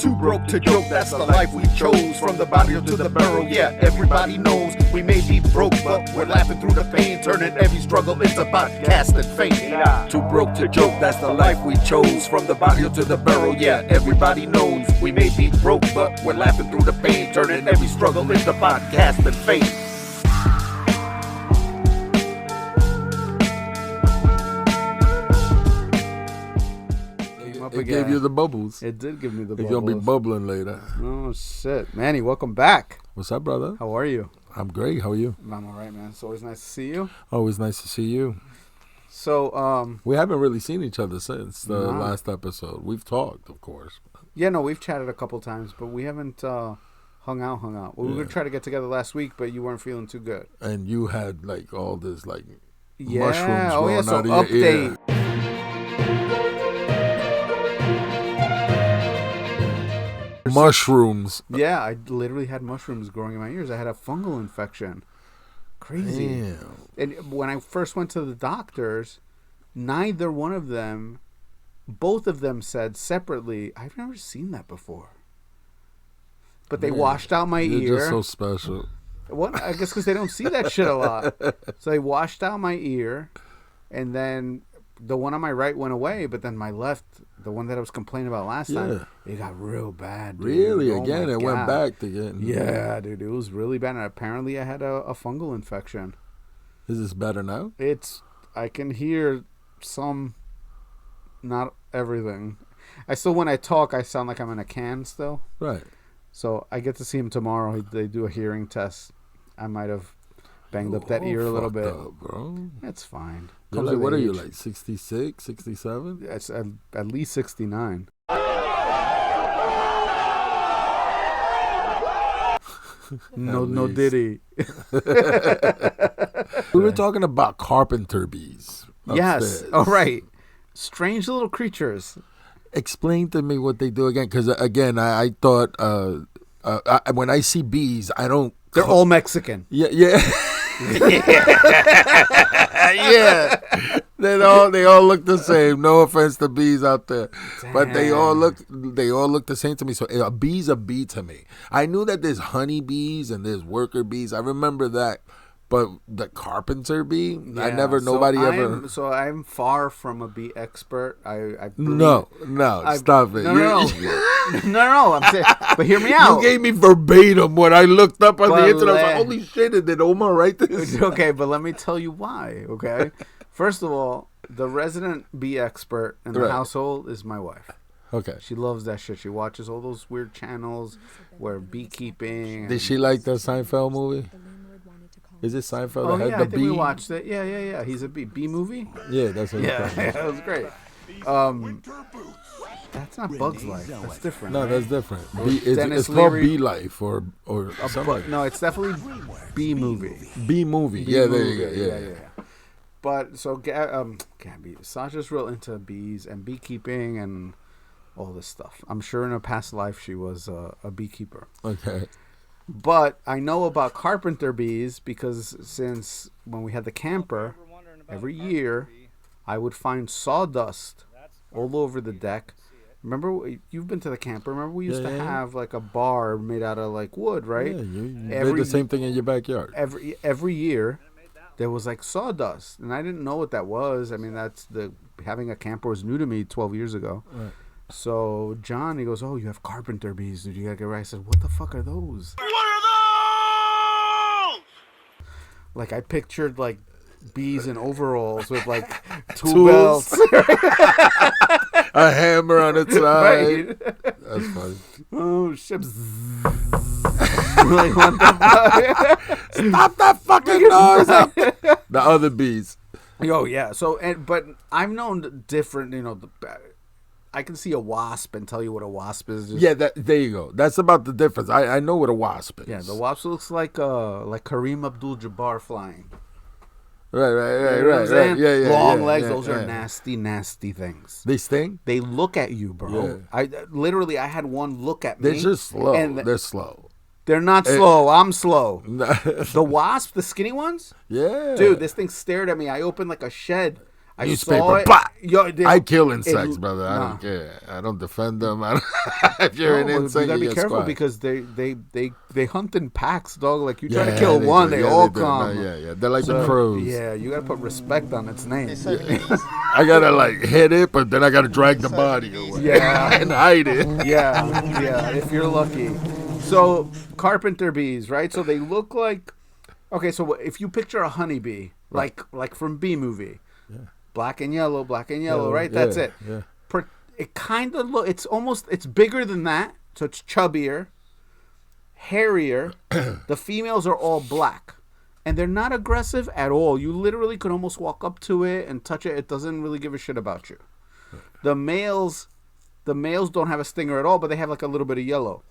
Too broke to joke, that's the life we chose. From the barrio to the barrel, yeah, everybody knows. We may be broke, but we're laughing through the pain, turning every struggle into podcast and fame. Too broke to joke, that's the life we chose. From the barrio to the barrel, yeah, everybody knows. We may be broke, but we're laughing through the pain, turning every struggle into podcast and fame. It gave you the bubbles. It did give me the bubbles. You're going to be bubbling later. Oh, shit. Manny, welcome back. What's up, brother? How are you? I'm great. How are you? I'm all right, man. It's always nice to see you. Always nice to see you. So, we haven't really seen each other since the last episode. We've talked, of course. Yeah, no, we've chatted a couple times, but we haven't hung out. We were going to try to get together last week, but you weren't feeling too good. And you had, like, all this, like, mushrooms growing so out of your ear. Mushrooms. Yeah, I literally had mushrooms growing in my ears. I had a fungal infection. Crazy. Damn. And when I first went to the doctors, neither one of them, both of them said separately, I've never seen that before. But they washed out my ear. You're just so special. What? I guess because they don't see that shit a lot. So they washed out my ear, and then the one on my right went away, but then my left, the one that I was complaining about last time, it got real bad, dude. Really? Oh, again? It went back again? Yeah, dude. It was really bad. And apparently I had a fungal infection. Is this better now? I can hear some, not everything. When I talk, I sound like I'm in a can still. Right. So I get to see him tomorrow. They do a hearing test. I might have banged up that ear a little bit. Up, bro. That's fine. Like, what are you, like 66, 67? It's at least 69. No Diddy. We were talking about carpenter bees. Yes. All right. Strange little creatures. Explain to me what they do again, because again, I thought when I see bees, I don't. They're all Mexican. Yeah. Yeah. They all look the same. No offense to bees out there. Damn. But they all look the same to me. So a bee's a bee to me. I knew that there's honey bees and there's worker bees. I remember that. But the carpenter bee, nobody ever. So I'm far from a bee expert. No, stop it. No. I'm saying, but hear me out. You gave me verbatim what I looked up on the internet. I was like, holy shit, did Omar write this? Okay, but let me tell you why, okay? First of all, the resident bee expert in the household is my wife. Okay. She loves that shit. She watches all those weird channels where beekeeping. Did she like the Seinfeld movie? Is it Seinfeld? Oh, yeah, I think we watched it. Yeah. He's a bee movie? Yeah, that's what that was great. That's not Bug's Life. That's different. No, that's different. It's called Bee Life or something. No, it's definitely Bee Movie. Bee Movie. There you go. Yeah. But so Gabby, Sasha's real into bees and beekeeping and all this stuff. I'm sure in her past life she was a beekeeper. Okay. But I know about carpenter bees because since when we had the camper, every year I would find sawdust all over the deck. Remember, you've been to the camper. Remember we used to have like a bar made out of like wood, right? Yeah, you did the same thing in your backyard. Every year there was like sawdust, and I didn't know what that was. I mean, having a camper was new to me 12 years ago. Right. So John, he goes, "Oh, you have carpenter bees, dude. You gotta get right." I said, "What the fuck are those?" What are those? Like I pictured like bees in overalls with like two Tools. belts, a hammer on its side. Right. That's funny. Oh shit! Like, what the fuck? Stop that fucking noise! The other bees. Oh yeah. So but I've known different. I can see a wasp and tell you what a wasp is. Yeah, there you go. That's about the difference. I know what a wasp is. Yeah, the wasp looks like Kareem Abdul-Jabbar flying. Right. Yeah. Long legs. Those are nasty, nasty things. They sting? They look at you, bro. Yeah. I had one look at me. They're just slow. They're slow. They're not slow. I'm slow. The wasp, the skinny ones? Yeah. Dude, this thing stared at me. I opened like a shed. I saw newspaper. it. Yo, I kill insects, brother. I don't care. I don't defend them. If you're an insect, you gotta be you're careful squat. because they hunt in packs, dog. Like you try to kill one, they all come. Yeah. They're like the crows. Yeah, you gotta put respect on its name. I gotta like hit it, but then I gotta drag the body away. Yeah. And hide it. Yeah, if you're lucky. So carpenter bees, right? So they look like. Okay, so if you picture a honeybee, like from Bee Movie, black and yellow, right? That's it. Yeah. It kind of it's bigger than that, so it's chubbier, hairier. The females are all black, and they're not aggressive at all. You literally could almost walk up to it and touch it. It doesn't really give a shit about you. The males don't have a stinger at all, but they have like a little bit of yellow.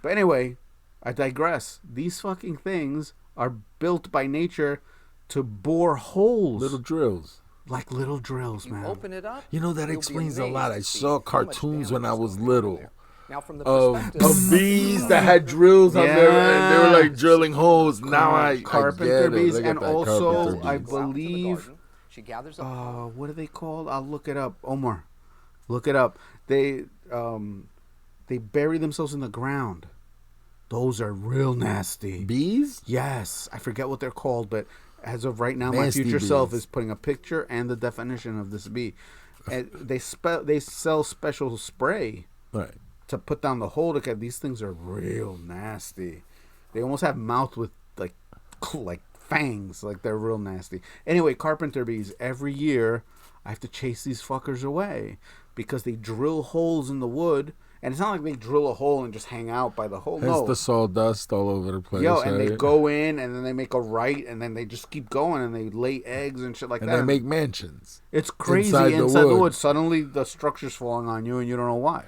But anyway, I digress. These fucking things are built by nature to bore holes. Little drills. Like little drills, man. Open it up. You know, that explains a lot. I saw cartoons when I was little Now, from the of perspective bees that had drills on there, and they were like drilling holes. Now I Carpenter get it. bees, Look at and that, also carpenter I bees. believe, she gathers up what are they called? I'll look it up. Omar, look it up. They bury themselves in the ground. Those are real nasty. Bees? Yes, I forget what they're called, but as of right now, Nasty my future bees. self is putting a picture and the definition of this bee. And they sell special spray Right. to put down the hole. Look at these things are real nasty. They almost have mouth with like fangs. Like they're real nasty. Anyway, carpenter bees. Every year, I have to chase these fuckers away because they drill holes in the wood. And it's not like they drill a hole and just hang out by the hole. There's No. the sawdust all over the place. Yo, and they right? go in and then they make a right and then they just keep going and they lay eggs and shit like and that. they make mansions. It's crazy inside the wood. Suddenly the structure's falling on you and you don't know why.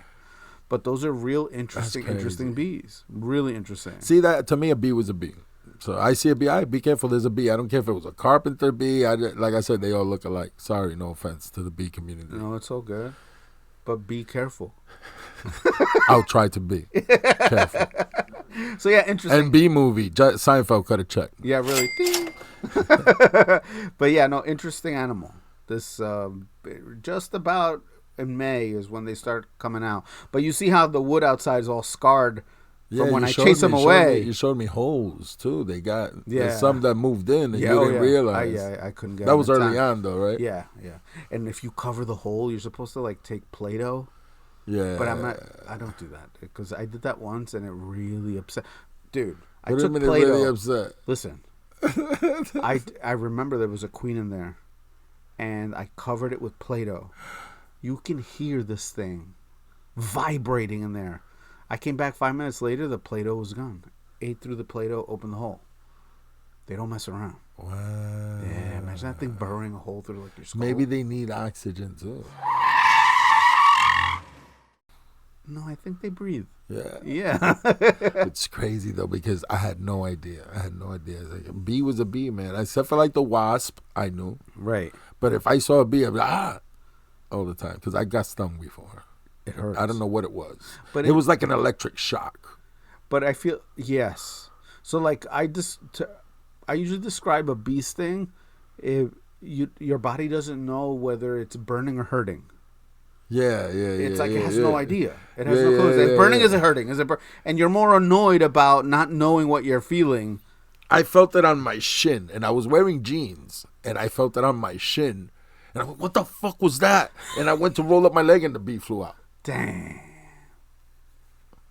But those are real interesting bees. Really interesting. See, that to me, a bee was a bee. So I see a bee. I be careful. There's a bee. I don't care if it was a carpenter bee. Like I said, they all look alike. Sorry, no offense to the bee community. No, it's all good. But be careful. I'll try to be careful. So yeah, interesting. And Bee Movie, Seinfeld cut a check. Yeah, really. Ding. But yeah, no, interesting animal. This just about in May is when they start coming out. But you see how the wood outside is all scarred from when I chase them away. You showed me holes too. They got Yeah. there's some that moved in and you didn't realize. I couldn't get That them was in early time. on though, right? Yeah. And if you cover the hole, you're supposed to like take Play-Doh. Yeah. But I don't do that because I did that once and it really upset. Dude, I What do you took mean it Play-Doh. really upset? Listen, I remember there was a queen in there, and I covered it with Play-Doh. You can hear this thing vibrating in there. I came back 5 minutes later. The Play-Doh was gone. Ate through the Play-Doh, opened the hole. They don't mess around. Wow. Yeah, imagine that thing burrowing a hole through like your skull. Maybe they need oxygen too. No, I think they breathe. Yeah. Yeah. It's crazy though because I had no idea. Like, a bee was a bee, man. Except for like the wasp, I knew. Right. But if I saw a bee, I'd be like, all the time because I got stung before. It hurts. I don't know what it was, But but it was like an electric shock. But I feel yes. So like I usually describe a bee sting if your body doesn't know whether it's burning or hurting. Yeah. It's like yeah, it has yeah. no idea. It has no Yeah, clue. Is it yeah, burning? yeah. Is it hurting? Is it and you're more annoyed about not knowing what you're feeling. I felt it on my shin, and I was wearing jeans, and I felt it on my shin, and I went, "What the fuck was that?" And I went to roll up my leg, and the bee flew out. Dang.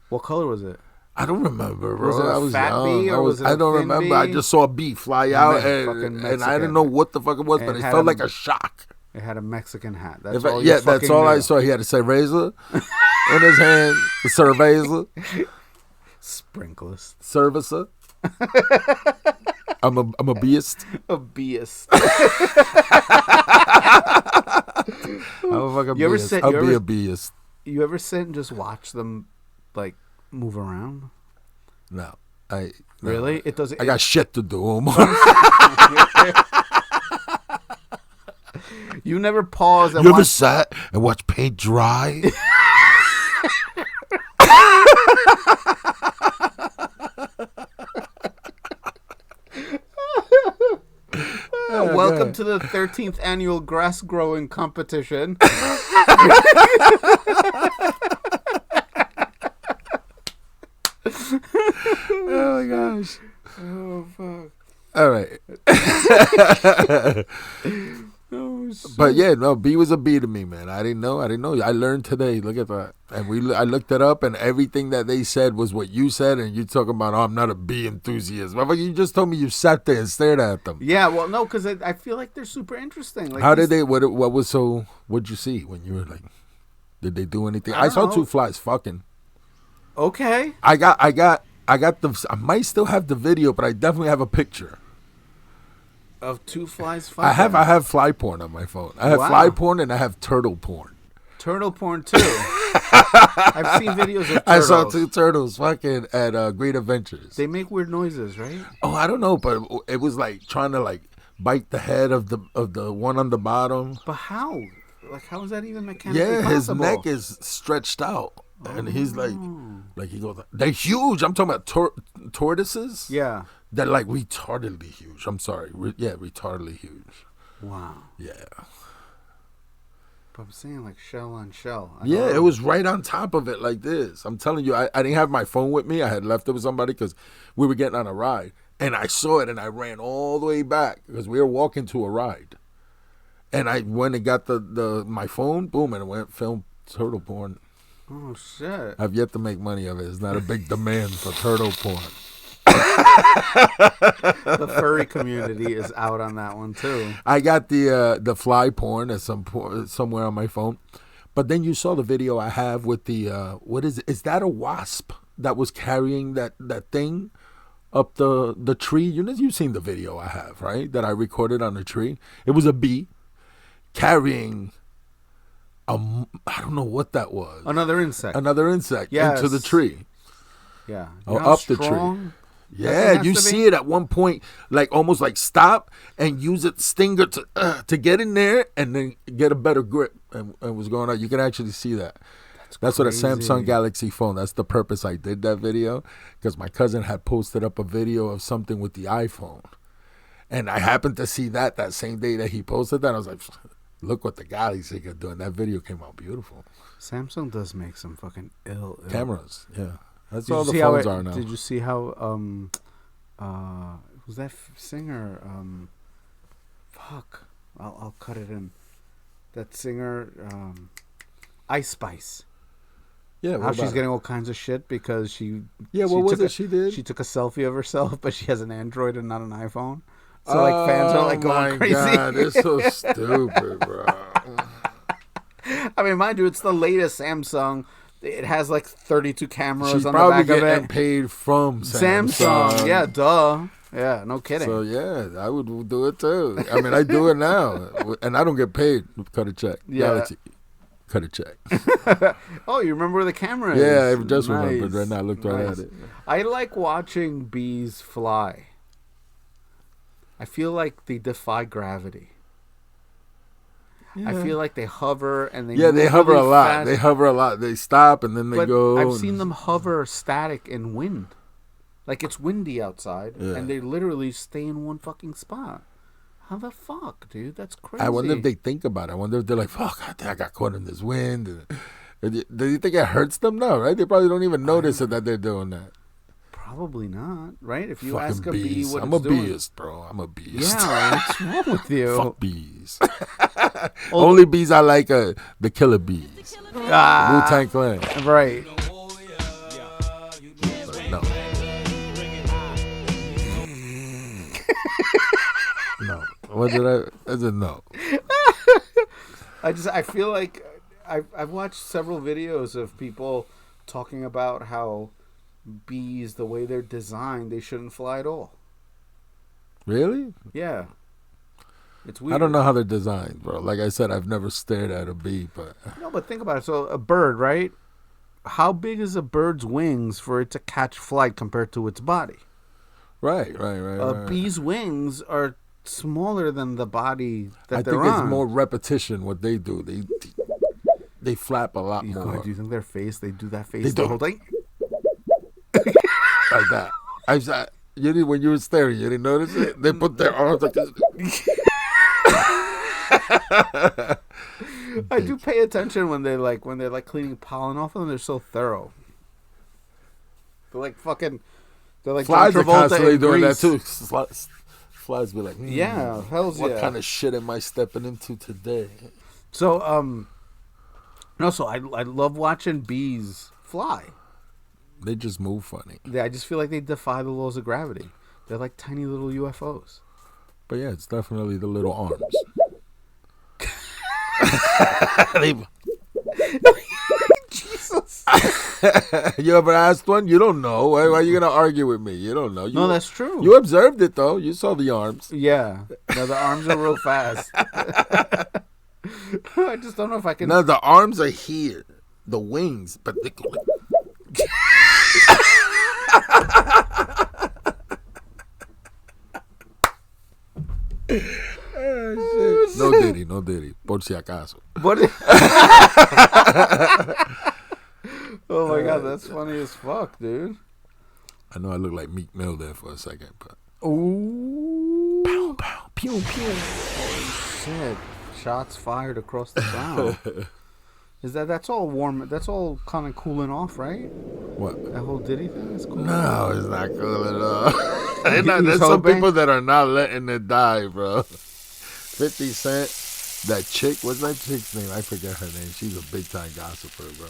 What color was it? I don't remember, bro. Was it a I was fat young. bee or was it a I don't thin remember. I bee? just saw a bee fly out, fucking and I Mexican. didn't know what the fuck it was, And but it had felt a- like a shock. It had a Mexican hat. That's If I- all. You yeah, that's fucking all I knew. saw. He had a cerveza in his hand, the cerveza, Sprinklers. cerveza. I'm a beast. A beast. I'm a fucking You ever beast. said- I'll you be ever- a beast. You ever sit and just watch them, like, move around? No, Really? It doesn't. I got shit to do. You never pause and You ever watch. sat and watch paint dry? Welcome to the 13th annual grass growing competition. Oh my gosh. Oh fuck. All right. Oh, shit. But yeah, no, B was a B to me, man. I didn't know. I learned today. Look at that. And I looked it up, and everything that they said was what you said, and you talking about, oh, I'm not a bee enthusiast. Motherfucker, you just told me you sat there and stared at them. Yeah, well, no, because I feel like they're super interesting. Like, How did they? What was so? What'd you see when you were like? Did they do anything? I saw know. two flies fucking. Okay. I got the. I might still have the video, but I definitely have a picture. Of two flies fucking. I have fly porn on my phone. I have fly porn and I have turtle porn. Turtle porn too. I've seen videos of turtles. I saw two turtles fucking at Great Adventures. They make weird noises, right? Oh, I don't know, but it was like trying to like bite the head of the one on the bottom. But how? Like, how is that even mechanically Yeah, his possible? neck is stretched out, and he's like he goes. They're huge. I'm talking about tortoises. Yeah. They're like retardedly huge. I'm sorry. Retardedly huge. Wow. Yeah. But I'm saying like shell on shell. Yeah, it was right on top of it like this. I'm telling you, I didn't have my phone with me. I had left it with somebody because we were getting on a ride. And I saw it and I ran all the way back because we were walking to a ride. And I went and got my phone, boom, and I went film turtle porn. Oh, shit. I've yet to make money of it. It's not a big demand for turtle porn. The furry community is out on that one too. I got the fly porn at somewhere on my phone, but then you saw the video I have with the what is it? Is that a wasp that was carrying that thing up the tree? You've seen the video I have, right? That I recorded on the tree. It was a bee carrying I don't know what that was. Another insect. Yes. Into the tree. Yeah. Or up the tree. Yeah, you see it at one point, like almost like stop and use its stinger to get in there and then get a better grip and what's going on. You can actually see that. That's what a Samsung Galaxy phone. That's the purpose I did that video, because my cousin had posted up a video of something with the iPhone, and I happened to see that same day that he posted that. I was like, look what the Galaxy could do, and that video came out beautiful. Samsung does make some fucking ill cameras. Yeah. That's did all the phones are now. Did you see how who's that singer? Fuck, I'll cut it in. That singer, Ice Spice. Yeah, how she's getting all kinds of shit because she. Yeah, what was it she did? She took a selfie of herself, but she has an Android and not an iPhone. So like fans are like going crazy. Oh my God, it's so stupid, bro. I mean, mind you, it's the latest Samsung. It has like 32 cameras She's on the back of it. probably getting paid from Samsung. Yeah, duh. Yeah, no kidding. So yeah, I would do it too. I mean, I do it now, and I don't get paid. Cut a check. Yeah. Galaxy. Cut a check. Oh, you remember where the camera is? Yeah, I just remembered right now. I looked right at it. I like watching bees fly. I feel like they defy gravity. Yeah. I feel like they hover and they they hover really a lot. fast. They hover a lot. They stop and then they go. I've seen them hover static in wind. Like it's windy outside and they literally stay in one fucking spot. How the fuck, dude? That's crazy. I wonder if they think about it. I wonder if they're like, fuck, I got caught in this wind. Do you think it hurts them? No, right? They probably don't even notice that they're doing that. Probably not, right? If you fucking ask a bee what I'm it's doing. I'm a beeist, bro. I'm a beast. Yeah, what's wrong with you? Fuck bees. Only bees I like are the killer bees. Wu-Tang Clan. Right. No. No. What did I said no. I feel like I've watched several videos of people talking about how bees, the way they're designed, they shouldn't fly at all. Really? Yeah. It's weird. I don't know how they're designed, bro. Like I said, I've never stared at a bee, but no, but think about it. So a bird, right? How big is a bird's wings for it to catch flight compared to its body? Right. A bee's wings are smaller than the body that they're on. I think it's more repetition what they do. They flap a lot more. Do you think their face? They do that face the whole thing. Like that. When you were staring, you didn't notice it? They put their arms like this. I do pay attention when they're like cleaning pollen off of them. They're so thorough. They're like fucking. They're like Flies John are Travolta constantly in doing that Grease. too. Flies be like, Yeah, hell's what yeah. kind of shit am I stepping into today? So no, so I love watching bees fly. They just move funny. I just feel like they defy the laws of gravity. They're like tiny little UFOs. But yeah, it's definitely the little arms. Jesus. You ever asked one? You don't know. Why are you gonna argue with me? You don't know. No, that's true. You observed it though. You saw the arms. Yeah. No, the arms are real fast. I just don't know if I can. No, the arms are here. The wings, but they go like... No Diddy. Por si acaso. What? Oh my god, that's funny as fuck, dude. I know I look like Meek Mill there for a second, but Ooh. pow pow pew pew. Shit. Shots fired across the sound. That's all warm? That's all kind of cooling off, right? What? That whole Diddy thing is cool. No, it's not cool at all. He's There's some hoping? people that are not letting it die, bro. 50 Cent, that chick, what's that chick's name? I forget her name. She's a big time gossiper, bro.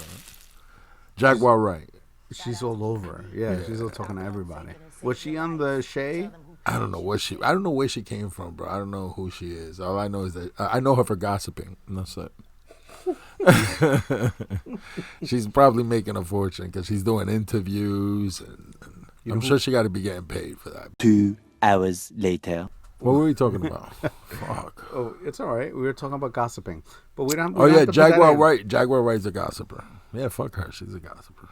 Jaguar Wright. She's all over. Yeah, she's all talking to everybody. Was she on the Shay? I don't know where she came from, bro. I don't know who she is. All I know is that I know her for gossiping. And that's it. She's probably making a fortune because she's doing interviews, and I'm sure she got to be getting paid for that. 2 hours later. What were we talking about? Fuck. Oh, it's all right. We were talking about gossiping, but we don't. Oh yeah, Jaguar Wright. Jaguar Wright's a gossiper. Yeah, fuck her. She's a gossiper.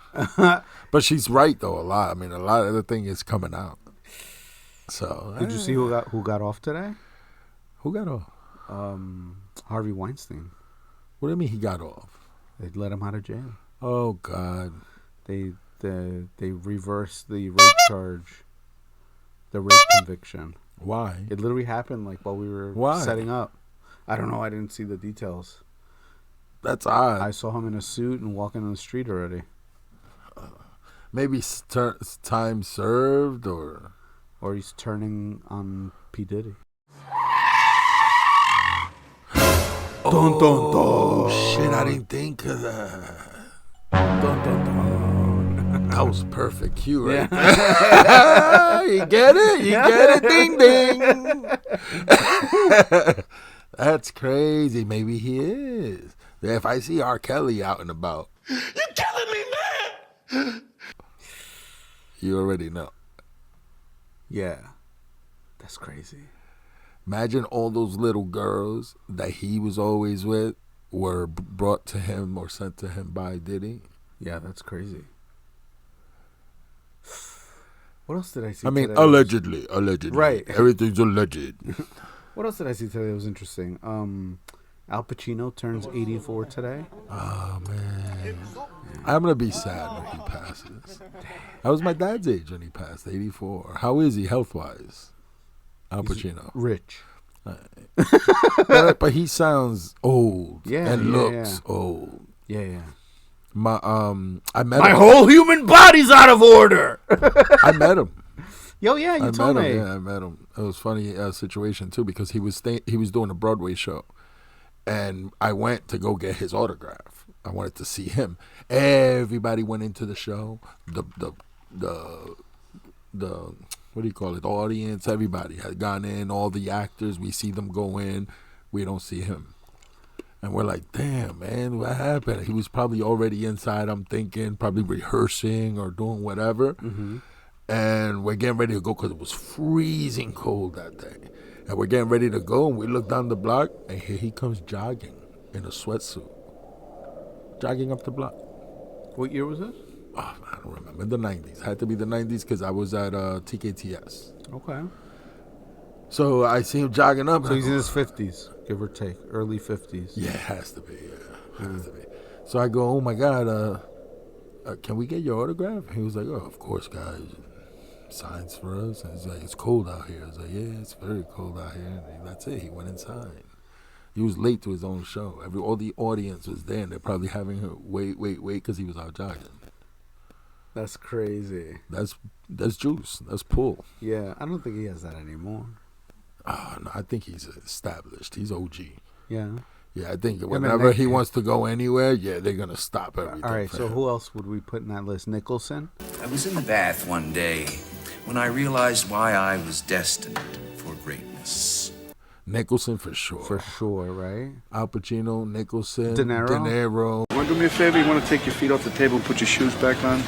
But she's right though a lot. I mean, a lot of the thing is coming out. So Did you see who got off today? who got off? Harvey Weinstein. What do you mean he got off? They let him out of jail. Oh God. They reversed the rape charge, the rape conviction. Why? It literally happened like while we were setting up. I don't know. I didn't see the details. That's odd. I saw him in a suit and walking on the street already. Maybe time served or he's turning on P. Diddy. Oh shit! I didn't think of that. That was perfect cue, right? Yeah. You get it? You get it? Ding ding. That's crazy. Maybe he is. If I see R. Kelly out and about, You killing me, man! you already know. Yeah. That's crazy. Imagine all those little girls that he was always with were brought to him or sent to him by Diddy. Yeah, that's crazy. What else did I see? I mean, today? allegedly. Right. Everything's alleged. What else did I see today that was interesting? Al Pacino turns 84 today. Oh, man. I'm going to be sad when he passes. That was my dad's age when he passed, 84. How is he health-wise? Al Pacino. Rich. But he sounds old and looks old. Yeah. I met My him. whole human body's out of order. I met him. Yo, yeah, you told me. Yeah, I met him. It was a funny situation too because he was doing a Broadway show, and I went to go get his autograph. I wanted to see him. Everybody went into the show. The what do you call it? The audience. Everybody had gone in. All the actors. We see them go in. We don't see him. And we're like, damn, man, what happened? He was probably already inside, I'm thinking, probably rehearsing or doing whatever. Mm-hmm. And we're getting ready to go because it was freezing cold that day. And we're getting ready to go, and we look down the block, and here he comes jogging in a sweatsuit. Jogging up the block. What year was this? Oh, I don't remember. The 90s. It had to be the 90s because I was at TKTS. Okay. So I see him jogging up. So he's in his 50s, give or take, early 50s. Yeah, it has to be. Yeah, it has to be. So I go, oh my God, can we get your autograph? He was like, oh, of course, guys. Signs for us. And he's like, it's cold out here. I was like, yeah, it's very cold out here. And that's it. He went inside. He was late to his own show. All the audience was there, and they're probably having her wait, because he was out jogging. That's crazy. That's juice. That's pull. Yeah, I don't think he has that anymore. Oh, no, I think he's established. He's OG. Yeah. Yeah, I think whenever he wants to go anywhere, they're going to stop everything. All right, so who else would we put in that list? Nicholson? I was in the bath one day when I realized why I was destined for greatness. Nicholson for sure. For sure, right? Al Pacino, Nicholson, De Niro. Want to do me a favor? You want to take your feet off the table and put your shoes back on?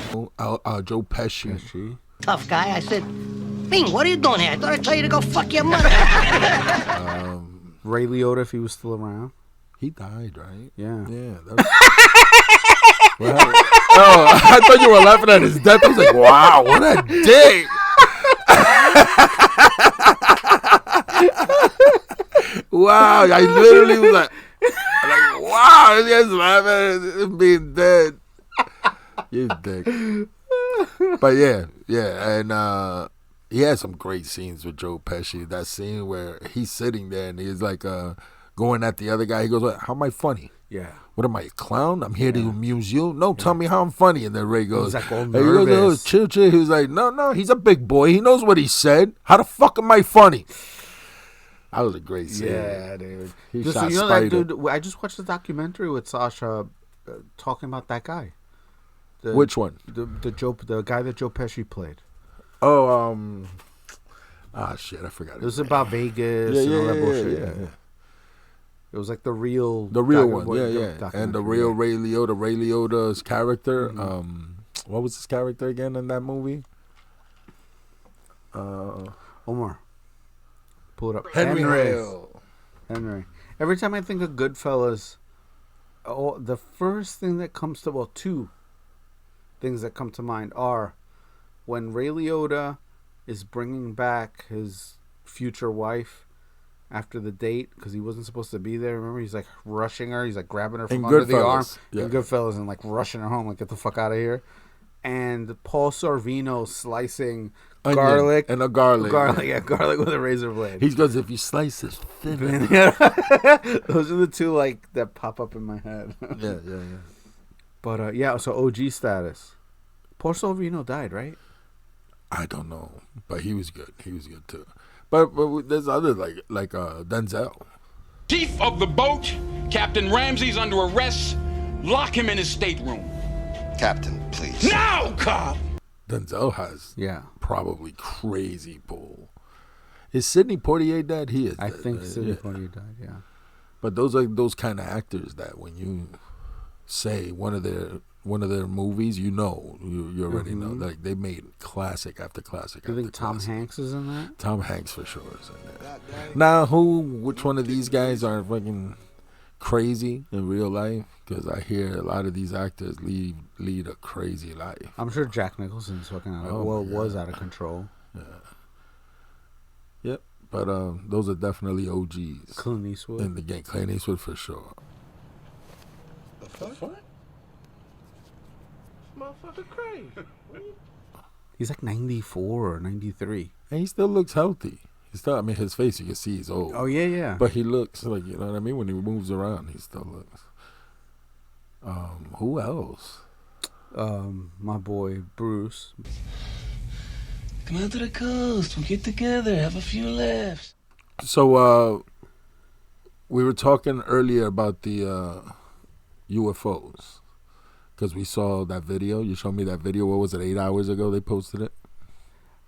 Joe Pesci. Tough guy. I said, Bing, what are you doing here? I thought I'd tell you to go fuck your mother. Ray Liotta, if he was still around. He died, right? Yeah. Yeah. Oh, I thought you were laughing at his death. I was like, wow, what a dick. Wow, I literally was like wow, he just laughing at him being dead. You dick. But yeah, and he had some great scenes with Joe Pesci. That scene where he's sitting there and he's like going at the other guy. He goes, "How am I funny? Yeah. What am I, a clown? I'm here to amuse you? No, tell me how I'm funny." And then Ray goes, He's like all he goes, nervous. chill. He was like, no, he's a big boy. He knows what he said. How the fuck am I funny? That was a great scene. Yeah, dude. He Just, shot you know Spider. that dude? I just watched a documentary with Sasha talking about that guy. Which one? The guy that Joe Pesci played. Oh, shit, I forgot. It was about Vegas and all that bullshit. Yeah. It was like the real one. Yeah. And the real Ray Liotta's character. What was his character again in that movie? Omar. Pull it up. Henry Hill. Henry. Every time I think of Goodfellas, the first thing that comes to, well, two things that come to mind are when Ray Liotta is bringing back his future wife after the date because he wasn't supposed to be there. Remember, he's like rushing her. He's like grabbing her from under the arm. Yeah. In Goodfellas, and like rushing her home, like get the fuck out of here. And Paul Sorvino slicing Onion garlic and a garlic. Garlic with a razor blade. He goes, if you slice this thin. Those are the two like that pop up in my head. Yeah. But so OG status. Paul Sorvino died, right? I don't know, but he was good. He was good too. But there's others like Denzel. Chief of the boat, Captain Ramsey's under arrest. Lock him in his stateroom. Captain, please. Now, cop! Denzel has Yeah. probably crazy pull. Is Sidney Poitier dead? He is. I dead, think right? Sidney Poitier died, yeah. But those are those kind of actors that when you say one of their movies, you already know. Like they made classic after classic. Do you after think Tom classic. Hanks is in that? Tom Hanks for sure is in there. Now, which one of these guys are fucking crazy in real life? Because I hear a lot of these actors lead a crazy life. I'm sure Jack Nicholson's fucking was out of control. Yep. But those are definitely OGs. Clint Eastwood. In the game. Clint Eastwood for sure. The fuck? Motherfucker crazy. He's like 94 or 93. And he still looks healthy. His face, you can see he's old. Oh, yeah. But he looks like, you know what I mean? When he moves around, he still looks. Who else? My boy, Bruce. Come out to the coast. We'll get together. Have a few laughs. So, we were talking earlier about the UFOs. Because we saw that video. You showed me that video. What was it, 8 hours ago they posted it?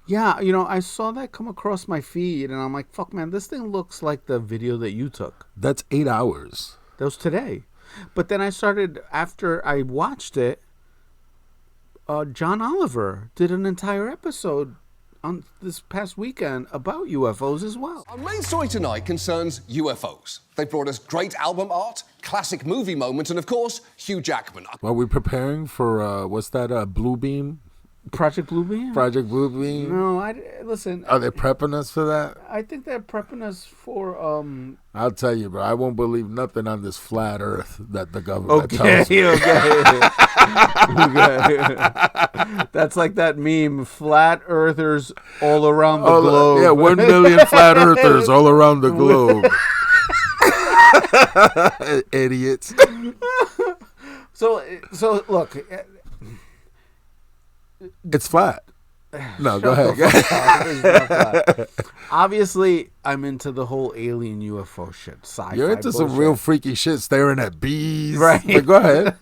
Yeah, I saw that come across my feed, and I'm like, fuck, man, this thing looks like the video that you took. That's 8 hours. That was today. But then I started, after I watched it, John Oliver did an entire episode on this past weekend about UFOs as well. Our main story tonight concerns UFOs. They brought us great album art, classic movie moments, and of course, Hugh Jackman. While we're preparing for, what's that, Blue Beam? Project Bluebeam? Project Bluebeam? No, listen. Are they prepping us for that? I think they're prepping us for, I'll tell you, bro, I won't believe nothing on this flat earth that the government tells me. Okay. That's like that meme, flat earthers all around the globe. Yeah, 1 million flat earthers all around the globe. Idiots. So look, it's flat. No, go ahead. It's not flat. Obviously, I'm into the whole alien UFO shit. Sci-fi You're into bullshit. some real freaky shit, staring at bees. Right. But go ahead.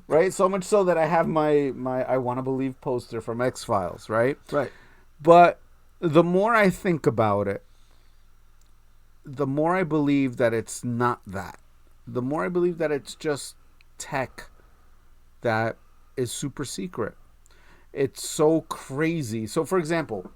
Right. So much so that I have my I Want to Believe poster from X-Files. Right. Right. But the more I think about it, the more I believe that it's not that. The more I believe that it's just tech that is super secret. It's so crazy. So, for example,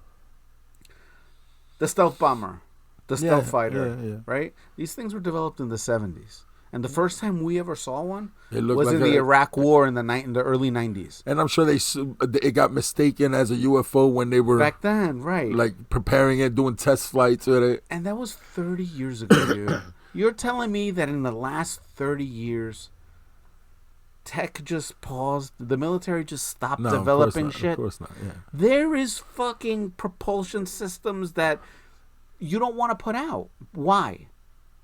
the stealth bomber, the stealth fighter, right? These things were developed in the 70s. And the first time we ever saw one was in the Iraq War in the early 90s. And I'm sure it got mistaken as a UFO when they were... Back then, right. Like preparing it, doing test flights with it. And that was 30 years ago, dude. You're telling me that in the last 30 years... tech just paused. The military just stopped developing shit. Of course not. Yeah. There is fucking propulsion systems that you don't want to put out. Why?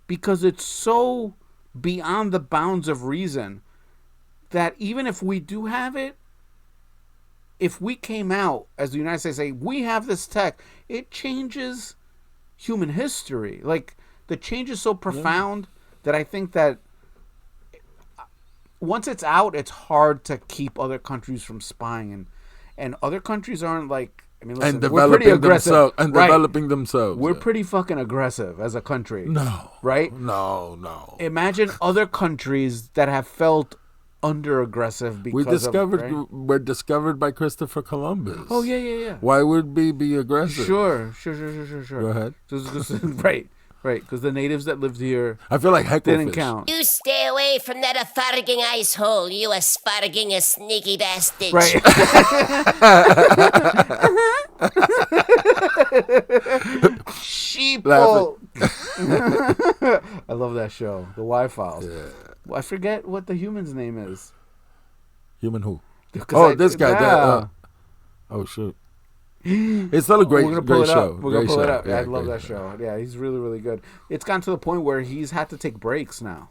Because it's so beyond the bounds of reason that even if we do have it, if we came out as the United States say we have this tech, it changes human history. Like the change is so profound that I think that once it's out, it's hard to keep other countries from spying, and other countries aren't like. I mean, listen, we're pretty aggressive developing themselves. We're pretty fucking aggressive as a country. No, right? No. Imagine other countries that have felt under aggressive because we're discovered by Christopher Columbus. Oh yeah. Why would we be aggressive? Sure. Go ahead. Right, because the natives that lived here, I feel like hecklefish didn't count. You stay away from that asparaging ice hole, you asparaging a sneaky bastard. Right. Sheeple. I love that show, the Y-Files. Yeah. Well, I forget what the human's name is. Human who? This guy. Yeah. Oh, shoot. It's still a great show. We're going to pull it up. Yeah, I love that show. Yeah, he's really, really good. It's gotten to the point where he's had to take breaks now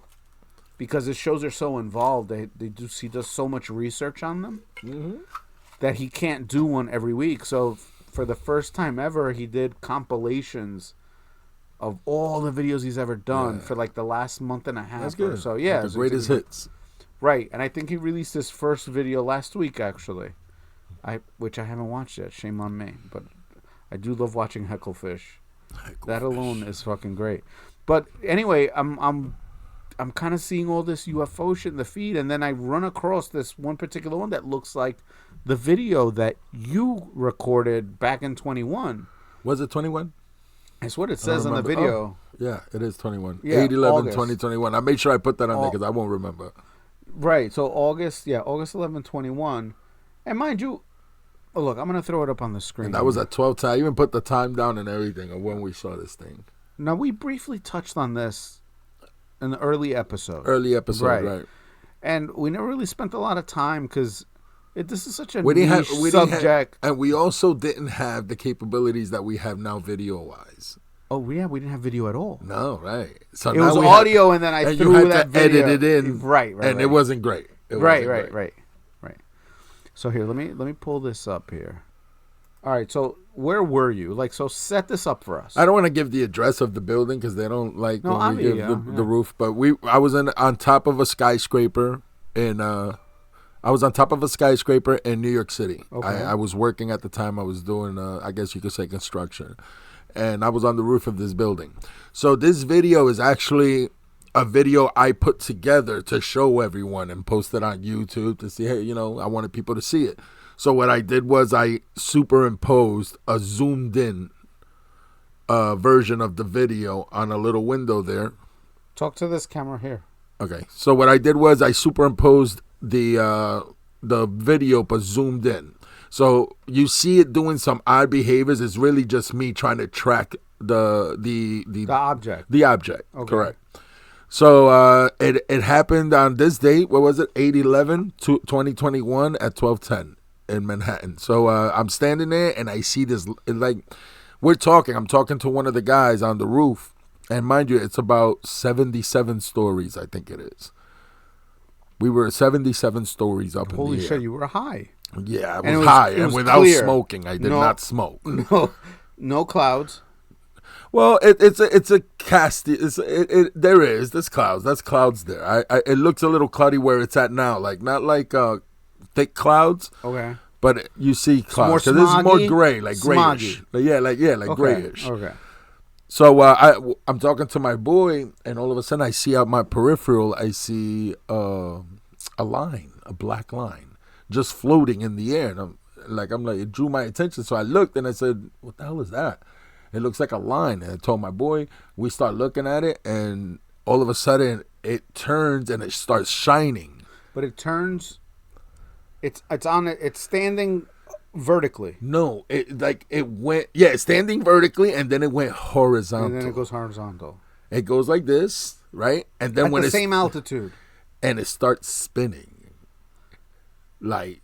because his shows are so involved. He does so much research on them that he can't do one every week. So for the first time ever, he did compilations of all the videos he's ever done for like the last month and a half. That's good. So yeah, the greatest hits. Right, and I think he released his first video last week actually. Which I haven't watched yet. Shame on me, but I do love watching Hecklefish. That alone is fucking great. But anyway, I'm kind of seeing all this UFO shit in the feed, and then I run across this one particular one that looks like the video that you recorded back in 21. Was it 21? That's what it says on the video. Oh, yeah, it is 21. Yeah, 8/11/2021. I made sure I put that on there because I won't remember. Right. So August 11, 21. And mind you. Oh, look, I'm going to throw it up on the screen. And that was at 12 I even put the time down and everything of when we saw this thing. Now, we briefly touched on this in the early episode. Right. And we never really spent a lot of time because this is such a niche subject. And we also didn't have the capabilities that we have now video-wise. Oh, yeah, we didn't have video at all. No, right. So it was audio and then I threw that video. Edit it in. Right. And it wasn't great. Right. So here, let me pull this up here. All right, so where were you? So set this up for us. I don't want to give the address of the building because they don't like when we give the roof. But I was on top of a skyscraper in New York City. Okay. I was working at the time. I was doing I guess you could say construction, and I was on the roof of this building. So this video is actually a video I put together to show everyone and post it on YouTube to see, hey, I wanted people to see it. So what I did was I superimposed a zoomed in version of the video on a little window there. Talk to this camera here. Okay. So what I did was I superimposed the video but zoomed in. So you see it doing some odd behaviors. It's really just me trying to track the object. The object. Okay. Correct. So it happened on this date. What was it? 8/11/2021 at 12:10 in Manhattan. So I'm standing there and I see this. I'm talking to one of the guys on the roof, And mind you, it's about 77 stories, I think it is. We were 77 stories up in the air. Holy shit, you were high. Yeah, I was high, and without clear. smoking. I did not smoke. No clouds. Well, it's a cast. There's clouds. That's clouds there. It looks a little cloudy where it's at now. Like not like thick clouds. Okay. But you see clouds because it's more gray, like grayish. Like grayish. Okay. So I'm talking to my boy, and all of a sudden I see out my peripheral, I see a line, a black line, just floating in the air, and I'm like, it drew my attention. So I looked and I said, "What the hell is that?" It looks like a line. And I told my boy, we start looking at it, and all of a sudden it turns and it starts shining. But it turns. It's standing vertically. No, it went. Yeah, it's standing vertically, and then it went horizontal. And then it goes horizontal. It goes like this, right? And then at when the it's same altitude, and it starts spinning, like,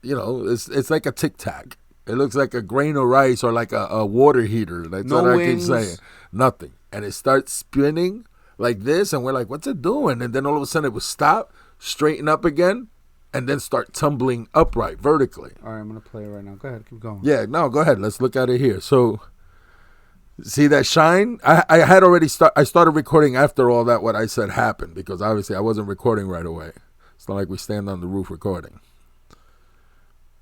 it's like a tic tac. It looks like a grain of rice or like a water heater. That's no what wings. I keep saying. Nothing. And it starts spinning like this, and we're like, what's it doing? And then all of a sudden it would stop, straighten up again, and then start tumbling upright, vertically. All right, I'm going to play it right now. Go ahead, keep going. Yeah, no, go ahead. Let's look at it here. So, see that shine? I had already I started recording after all that what I said happened, because obviously I wasn't recording right away. It's not like we stand on the roof recording.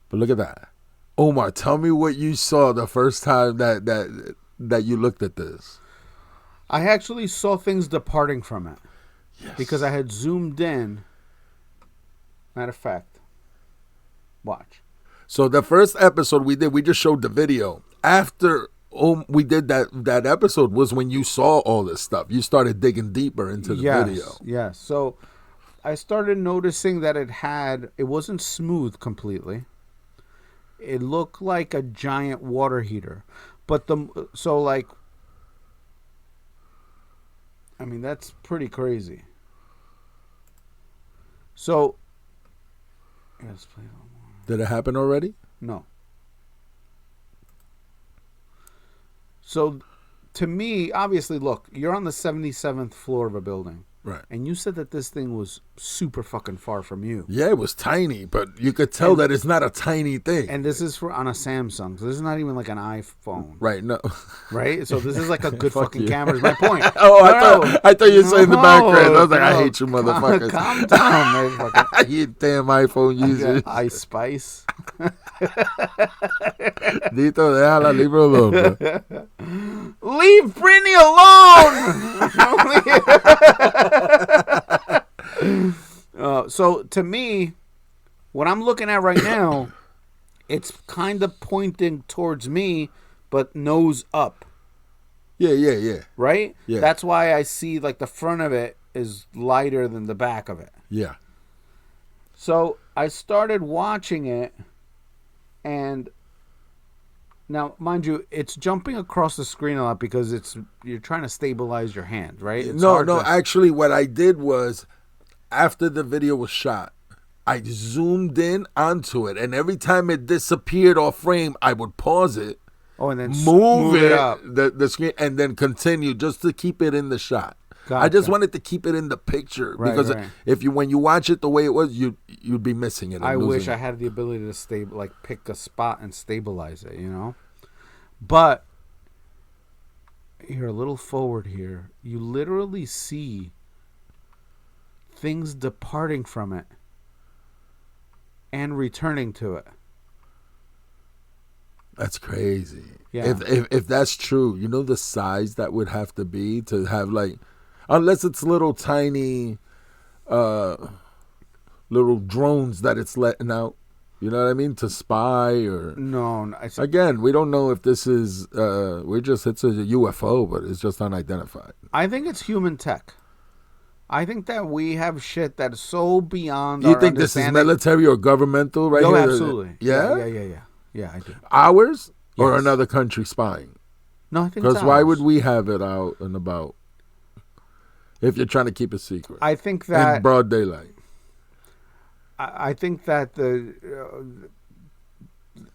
But look at that. Omar, tell me what you saw the first time that you looked at this. I actually saw things departing from it. Yes. Because I had zoomed in. Matter of fact, watch. So the first episode we did, we just showed the video. After we did that episode was when you saw all this stuff. You started digging deeper into the video. Yes. So I started noticing that it wasn't smooth completely. It looked like a giant water heater. But that's pretty crazy. So, let's play it one more. Did it happen already? No. So, to me, obviously, look, you're on the 77th floor of a building. Right. And you said that this thing was super fucking far from you. Yeah, it was tiny, but you could tell that it's not a tiny thing. And this is on a Samsung, so this is not even like an iPhone. Right, no. Right? So this is like a good fucking camera is my point. I thought you were saying the background. I was like, I hate you motherfuckers. Calm down, motherfucker. You damn iPhone user. Ice Spice. Dito, déjala, leave her alone, bro. Leave Britney alone! So, to me, what I'm looking at right now, it's kind of pointing towards me, but nose up. Yeah. Right? Yeah. That's why I see, like, the front of it is lighter than the back of it. Yeah. So, I started watching it, and now, mind you, it's jumping across the screen a lot because you're trying to stabilize your hand, right? Actually, what I did was, after the video was shot, I zoomed in onto it, and every time it disappeared off frame, I would pause it, and then move it up the screen, and then continue just to keep it in the shot. Gotcha. I just wanted to keep it in the picture because when you watch it the way it was, you'd be missing it. I wish I had the ability to pick a spot and stabilize it, But here, a little forward here, you literally see things departing from it and returning to it. That's crazy. Yeah. If that's true, the size that would have to be to have unless it's little tiny little drones that it's letting out. You know what I mean? To spy or... No. Again, we don't know if this is... it's a UFO, but it's just unidentified. I think it's human tech. I think that we have shit that's so beyond You think this is military or governmental right here? Absolutely. Yeah? Yeah, I do. Ours? Or Yes. another country spying? No, I think it's Because why ours. would we have it out and about if you're trying to keep it secret? I think that... In broad daylight. I think that the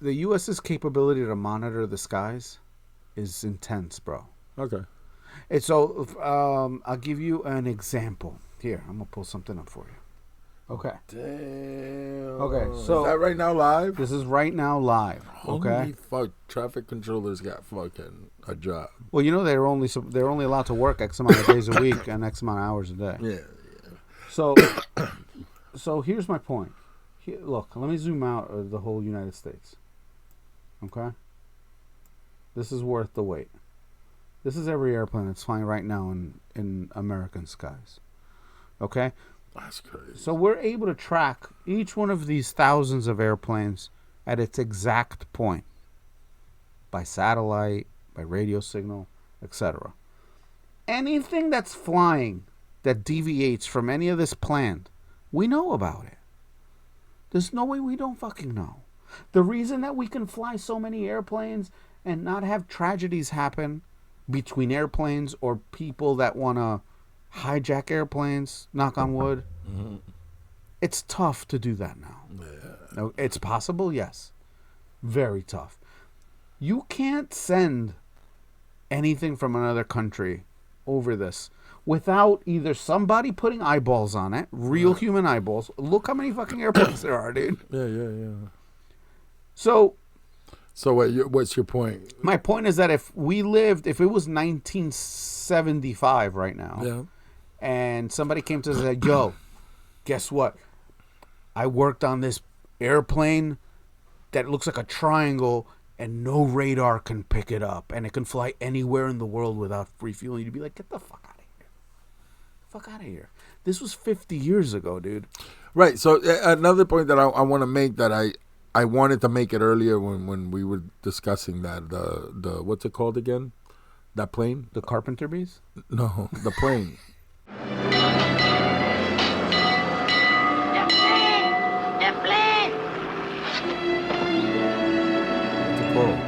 U.S.'s capability to monitor the skies is intense, bro. Okay. I'll give you an example. Here, I'm gonna pull something up for you. Okay. Damn. Okay, so is that right now live? This is right now live. Okay. Holy fuck! Traffic controllers got fucking a job. Well, you know they're only allowed to work X amount of days a week and X amount of hours a day. Yeah. So here's my point. Look, let me zoom out of the whole United States. Okay. This is worth the wait. This is every airplane that's flying right now in American skies. Okay. That's crazy. So we're able to track each one of these thousands of airplanes at its exact point by satellite, by radio signal, etc. Anything that's flying that deviates from any of this planned, we know about it. There's no way we don't fucking know. The reason that we can fly so many airplanes and not have tragedies happen between airplanes or people that want to hijack airplanes, knock on wood. Mm-hmm. It's tough to do that now. Yeah. No, it's possible, yes. Very tough. You can't send anything from another country over this without either somebody putting eyeballs on it, real human eyeballs. Look how many fucking airplanes there are, dude. Yeah. So what's your point? My point is that if it was 1975 right now, yeah, and somebody came to us and said, yo, guess what? I worked on this airplane that looks like a triangle and no radar can pick it up and it can fly anywhere in the world without refueling. You'd be like, get the fuck out of here. Fuck out of here. This was 50 years ago, dude. Right. So another point that I want to make that I wanted to make it earlier when we were discussing that, the what's it called again? That plane? The Carpenter Bees? No, the plane.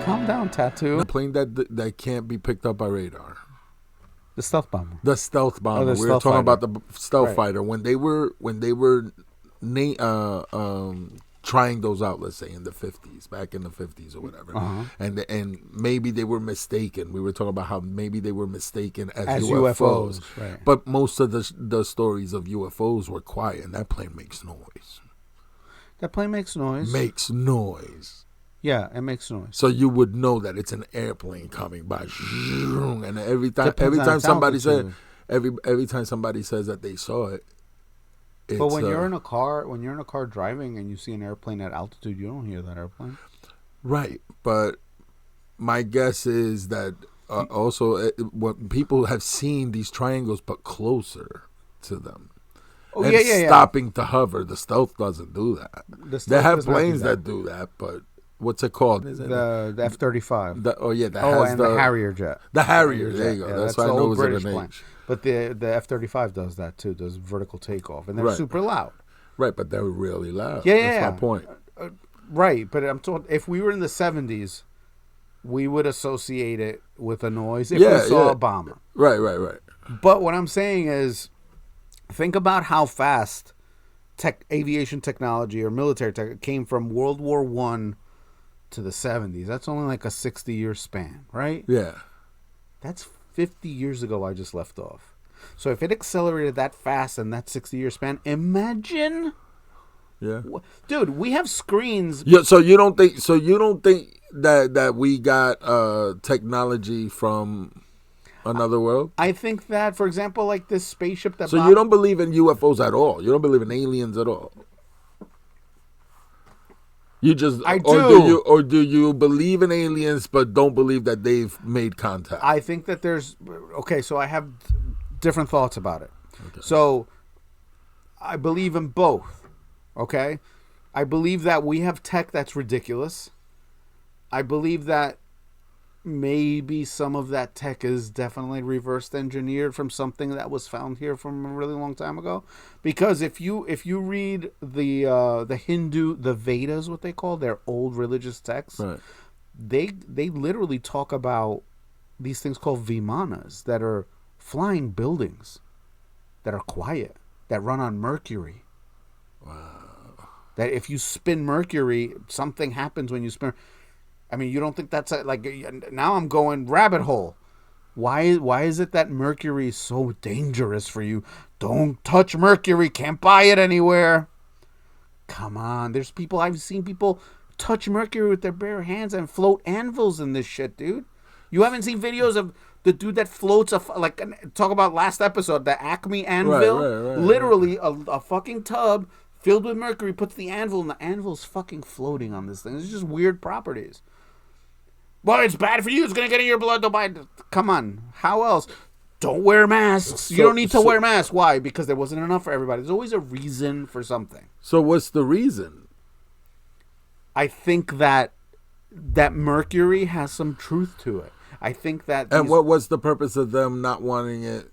Calm down, Tattoo. The plane that can't be picked up by radar. The stealth bomber. The stealth bomber. We were talking about the stealth fighter when they were trying those out. Let's say in the 50s, back in the 50s or whatever, and maybe they were mistaken. We were talking about how maybe they were mistaken as UFOs. Right. But most of the stories of UFOs were quiet, and that plane makes noise. That plane makes noise. Makes noise. Yeah, it makes noise. So you would know that it's an airplane coming by, and every time somebody says that they saw it. But when you're in a car driving and you see an airplane at altitude, you don't hear that airplane. Right, but my guess is that also what people have seen these triangles, but closer to them. Oh, stopping to hover. The stealth doesn't do that. They have planes that do that, but. What's it called? The F-35. The Harrier jet. The Harrier, there you go. Yeah, that's why I know it was an plane. But the F-35 does that too. Does vertical takeoff, and they're super loud. Right, but they're really loud. Yeah, that's my point. Right, but I'm told if we were in the 70s, we would associate it with a noise if we saw a bomber. Right. But what I'm saying is, think about how fast aviation technology or military tech came from World War I to the 70s. That's only like a 60-year span, right? Yeah. That's 50 years ago I just left off. So if it accelerated that fast in that 60-year span, imagine. Yeah. Dude, we have screens. Yeah, so you don't think that we got technology from another world? I think that, for example, like this spaceship that you don't believe in UFOs at all. You don't believe in aliens at all. You just I do. Or do you believe in aliens but don't believe that they've made contact? I think that so I have different thoughts about it. Okay. So I believe in both. Okay? I believe that we have tech that's ridiculous. I believe that maybe some of that tech is definitely reverse engineered from something that was found here from a really long time ago. Because if you read the Hindu, the Vedas, what they call their old religious texts, right. they literally talk about these things called vimanas that are flying buildings that are quiet, that run on Mercury. Wow. That if you spin Mercury, something happens when you spin. I mean, you don't think that's like now I'm going rabbit hole. Why is it that Mercury is so dangerous for you? Don't touch Mercury. Can't buy it anywhere. Come on. I've seen people touch Mercury with their bare hands and float anvils in this shit, dude. You haven't seen videos of the dude that floats talk about last episode, the Acme anvil? Right. Literally a fucking tub filled with mercury, puts the anvil, and the anvil's fucking floating on this thing. It's just weird properties. Well, it's bad for you. It's going to get in your blood. Don't buy it. Come on. How else? Don't wear masks. You don't need to wear masks. Why? Because there wasn't enough for everybody. There's always a reason for something. So what's the reason? I think that mercury has some truth to it. I think that... And what was the purpose of them not wanting it?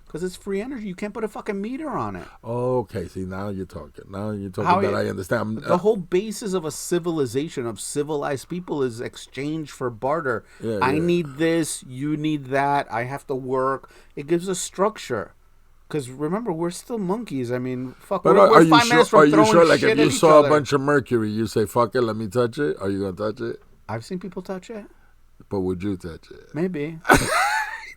Because it's free energy. You can't put a fucking meter on it. Oh, okay. See, now you're talking. I understand. The whole basis of a civilization, of civilized people, is exchange for barter. I need this, you need that, I have to work. It gives a structure. Because remember, we're still monkeys. I mean, fuck. But we're 5 minutes from throwing shit Like, if at you each saw other. a bunch of mercury, you say, fuck it, let me touch it? Are you going to touch it? I've seen people touch it. But would you touch it? Maybe.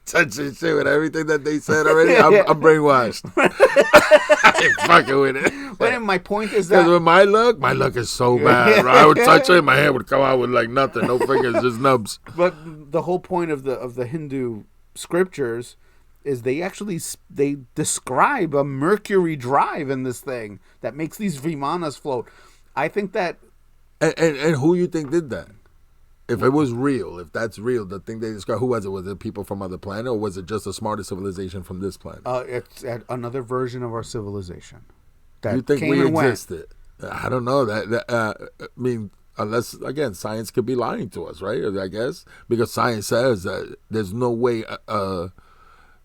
Touching shit with everything that they said already. I'm brainwashed. I ain't fucking with it. But my point is that because with my luck is so bad. Bro. I would touch it, my hand would come out with like nothing, no fingers, just nubs. But the whole point of the Hindu scriptures is they describe a mercury drive in this thing that makes these vimanas float. I think that. And who you think did that? If it was real, if that's real, the thing they described, who was it? Was it people from other planet, or was it just a smarter civilization from this planet? It's another version of our civilization. That you think we existed? I don't know. I mean, unless, again, science could be lying to us, right? I guess. Because science says that there's no way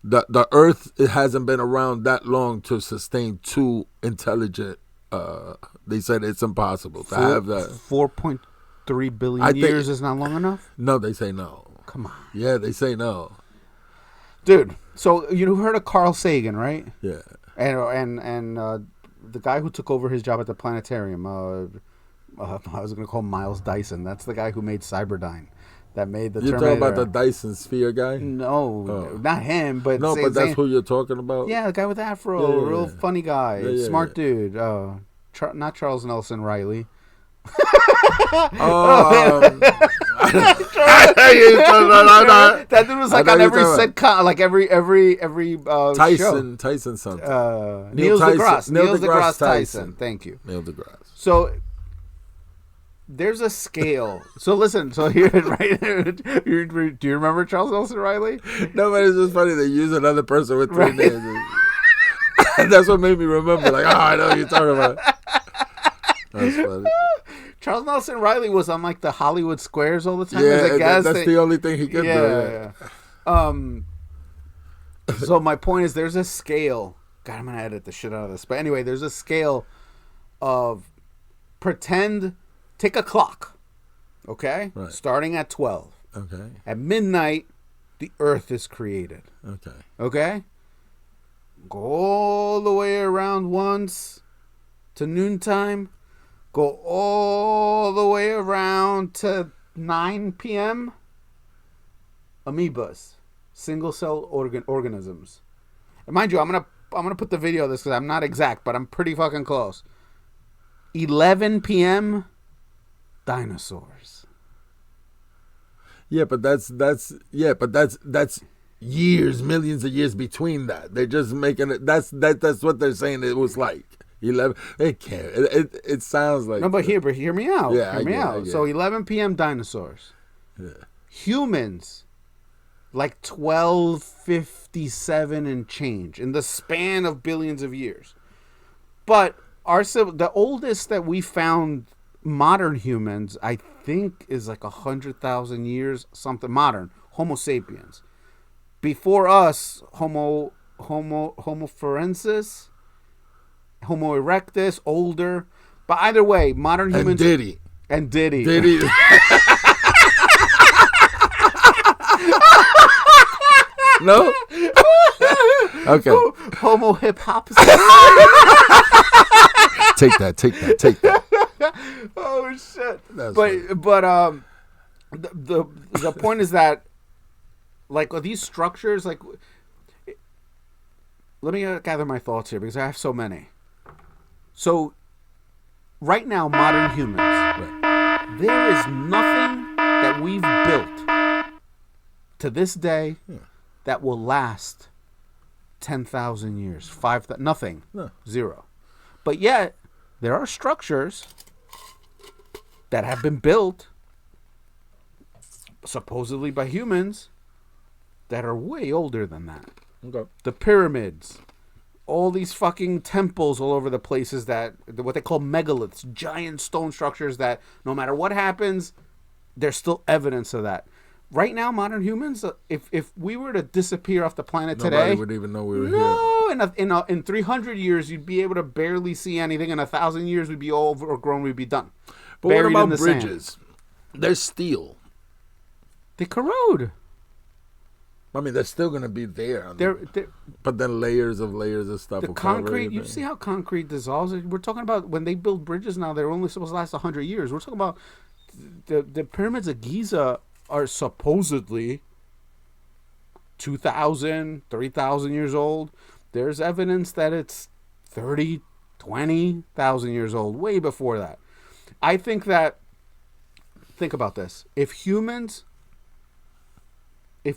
the Earth, it hasn't been around that long to sustain two intelligent, they said it's impossible to have that. 4.3 billion years is not long enough? No, they say no. Come on. Yeah, they say no. Dude, so you heard of Carl Sagan, right? Yeah. And the guy who took over his job at the planetarium, I was going to call him Miles Dyson. That's the guy who made Cyberdyne. That made the Terminator. You're talking about the Dyson Sphere guy? No, not him, but... No, but that's who you're talking about? Yeah, the guy with the afro, real funny guy, smart dude. Not Charles Nelson Riley. That dude was like on every sitcom, like every Tyson, show. Tyson something. Neil deGrasse Tyson. Thank you. Neil deGrasse. So there's a scale. So listen. So here, right? Do you remember Charles Nelson Riley? No, but it's just funny they use another person with three names. That's what made me remember. Like, I know what you're talking about. That's funny. Charles Nelson Riley was on like the Hollywood Squares all the time. Yeah, that's the only thing he could do. Yeah. So my point is, there's a scale. God, I'm gonna edit the shit out of this. But anyway, there's a scale of take a clock, okay? Right. Starting at 12. Okay. At midnight, the Earth is created. Okay. Okay. Go all the way around once to noontime. Go all the way around to 9 p.m. Amoebas, single cell organisms. And mind you, I'm gonna put the video of this because I'm not exact, but I'm pretty fucking close. 11 p.m. dinosaurs. Yeah, but that's years, millions of years between that. They're just making it. That's what they're saying it was like. 11. It can't. It sounds like. No, but hear me out. Yeah, hear me out. So 11 p.m. dinosaurs. Yeah. Humans, like 1257 and change in the span of billions of years. But the oldest that we found modern humans, I think, is like 100,000 years something. Modern Homo sapiens. Before us, Homo forensis. Homo erectus, older. But either way, modern humans... And Diddy. No? Okay. Homo hip hop. Take that. Oh, shit. That's but the point is that Like, are these structures, like... Let me gather my thoughts here, because I have so many. So, right now, modern humans, there is nothing that we've built to this day that will last 10,000 years. Nothing. No. Zero. But yet, there are structures that have been built supposedly by humans that are way older than that. Okay. The pyramids, all these fucking temples all over the places that what they call megaliths, giant stone structures that no matter what happens, there's still evidence of that. Right now, modern humans, if we were to disappear off the planet today, nobody would even know we were here. In 300 years, you'd be able to barely see anything. In 1,000 years, we'd be all overgrown. We'd be done. But Buried what in about the bridges? sand. They're steel. They corrode. I mean, they're still going to be there. But then layers of stuff. The concrete, you see how concrete dissolves? We're talking about when they build bridges now, they're only supposed to last 100 years. We're talking about the pyramids of Giza are supposedly 2,000, 3,000 years old. There's evidence that it's 30, 20,000 years old, way before that. I think about this. If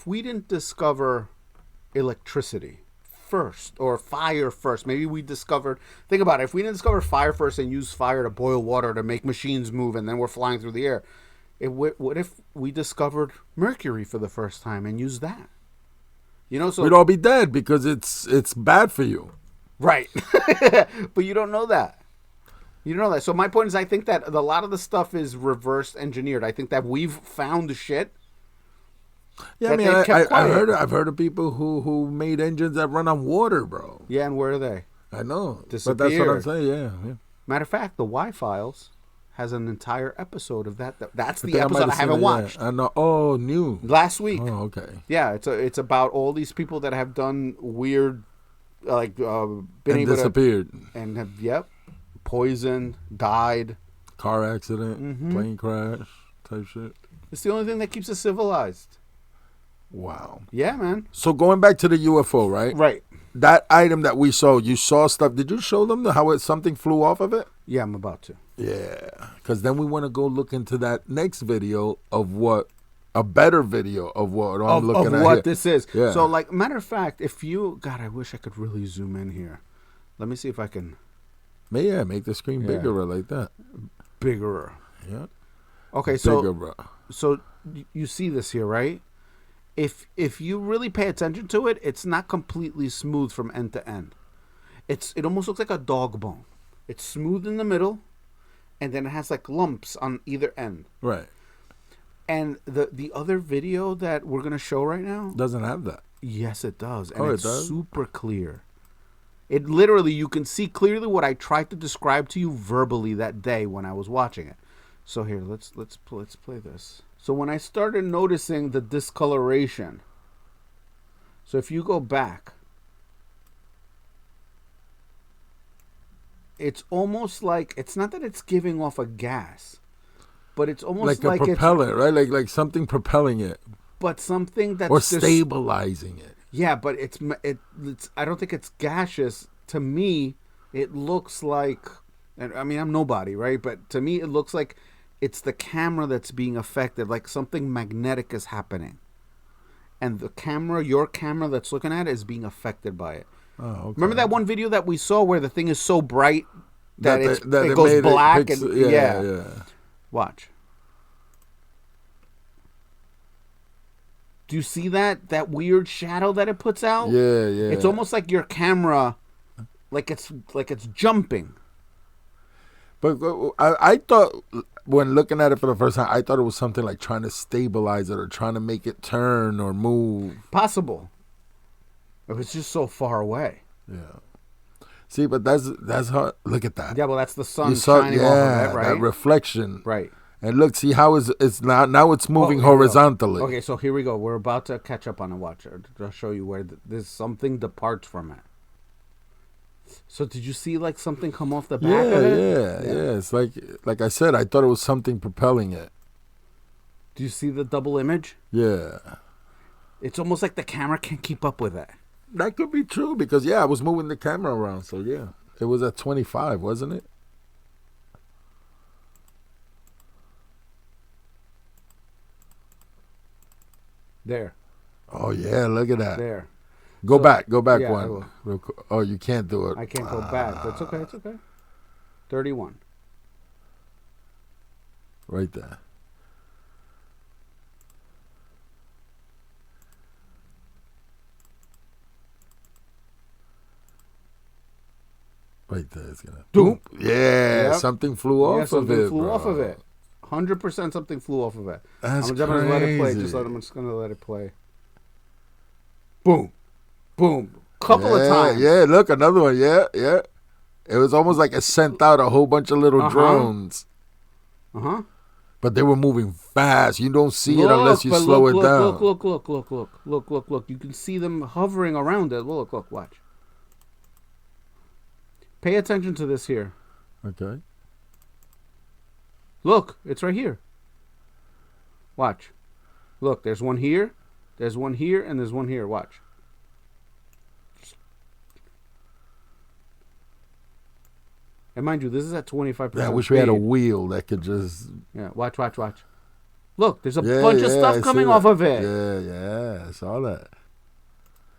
we didn't discover electricity first, or fire first, maybe we discovered, think about it, if we didn't discover fire first and use fire to boil water to make machines move and then we're flying through the air, what if we discovered mercury for the first time and used that? So we'd all be dead because it's bad for you. Right. But you don't know that. You don't know that. So my point is, I think that a lot of the stuff is reverse engineered. I think that we've found the shit. Yeah, I mean, I've heard of people who made engines that run on water, bro. Yeah, and where are they? I know. Disappeared. But that's what I'm saying, yeah. Matter of fact, the Y-Files has an entire episode of that. That's the episode I haven't watched. Yeah. I know. Oh, new. Last week. Oh, okay. Yeah, it's about all these people that have done weird, like been and able disappeared. And have poisoned, died, car accident, plane crash, type shit. It's the only thing that keeps us civilized. Wow. Yeah, man. So going back to the UFO, right? Right. That item that we saw, you saw stuff. Did you show them how something flew off of it? Yeah, I'm about to. Yeah, because then we want to go look into that next video of a better video of what I'm looking at here. This is. Yeah. So, like, matter of fact, God, I wish I could really zoom in here. Let me see if I can. Yeah, make the screen bigger like that. Bigger. Yeah. Okay, bigger. So you see this here, right? If you really pay attention to it, it's not completely smooth from end to end. It almost looks like a dog bone. It's smooth in the middle, and then it has like lumps on either end. Right. And the other video that we're gonna show right now doesn't have that. Yes, it does. And it does? Super clear. It literally, you can see clearly what I tried to describe to you verbally that day when I was watching it. So here, let's play this. So when I started noticing the discoloration, so if you go back, it's almost like, it's not that it's giving off a gas, but it's almost like a propellant, right? Like something propelling it. But something that's or stabilizing it. Yeah, but it's I don't think it's gaseous. To me, it looks like, I mean, I'm nobody, right? But to me, it looks like it's the camera that's being affected, like something magnetic is happening. And the camera, your camera that's looking at it, is being affected by it. Oh, okay. Remember that one video that we saw where the thing is so bright that it goes black? Yeah. Watch. Do you see that weird shadow that it puts out? Yeah. It's almost like your camera, like it's jumping. But I thought, when looking at it for the first time, I thought it was something like trying to stabilize it or trying to make it turn or move. Possible. It was just so far away. Yeah. See, but that's how. Look at that. Yeah, well, that's the sun shining off of it, right? That reflection. Right. And look, see how it's now it's moving horizontally. Okay, so here we go. We're about to catch up on a watcher. I'll show you where there's something departs from it. So did you see like something come off the back of it? Yeah. It's like I said, I thought it was something propelling it. Do you see the double image? Yeah. It's almost like the camera can't keep up with it. That could be true because, I was moving the camera around. So, yeah. It was at 25, wasn't it? There. Oh, yeah. Look at that. There. Go back yeah, one. Oh, you can't do it. I can't go back. That's okay. It's okay. 31. Right there. Right there. It's gonna. Boom. Yeah. Yep. Something flew off of it. Something flew off of it. 100% something flew off of it. That's I'm just gonna let it play. I'm just gonna let it play. Boom. Boom. Couple of times. Yeah, look, another one. Yeah. It was almost like it sent out a whole bunch of little drones. But they were moving fast. You don't see it unless you slow it down. Look. You can see them hovering around it. Look, watch. Pay attention to this here. Okay. Look, it's right here. Watch. Look, there's one here, and there's one here. Watch. And mind you, this is at 25%. Yeah, I wish we had a wheel that could just... Yeah, watch. Look, there's a bunch of stuff coming off of it. Yeah, I saw that.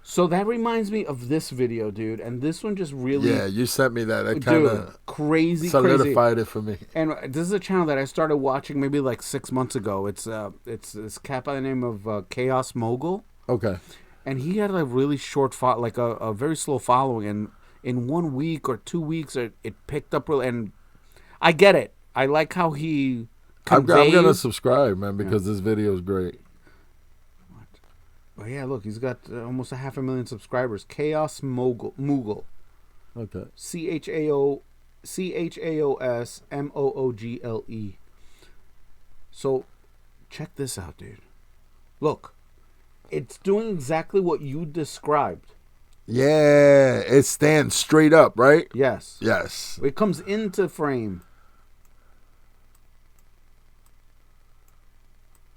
So that reminds me of this video, dude. And this one just really... Yeah, you sent me that. That kind of crazy solidified it for me. And this is a channel that I started watching maybe like 6 months ago. It's this cat by the name of ChaosMoogle. Okay. And he had a really short, a very slow following. And in 1 week or 2 weeks, it picked up really. And I get it. I like how he conveys. I'm going to subscribe, man, because this video is great. Oh yeah, look, he's got almost 500,000 subscribers. ChaosMoogle. Okay. ChaosMoogle. So, check this out, dude. Look, it's doing exactly what you described. Yeah, it stands straight up, right? Yes. Yes. It comes into frame.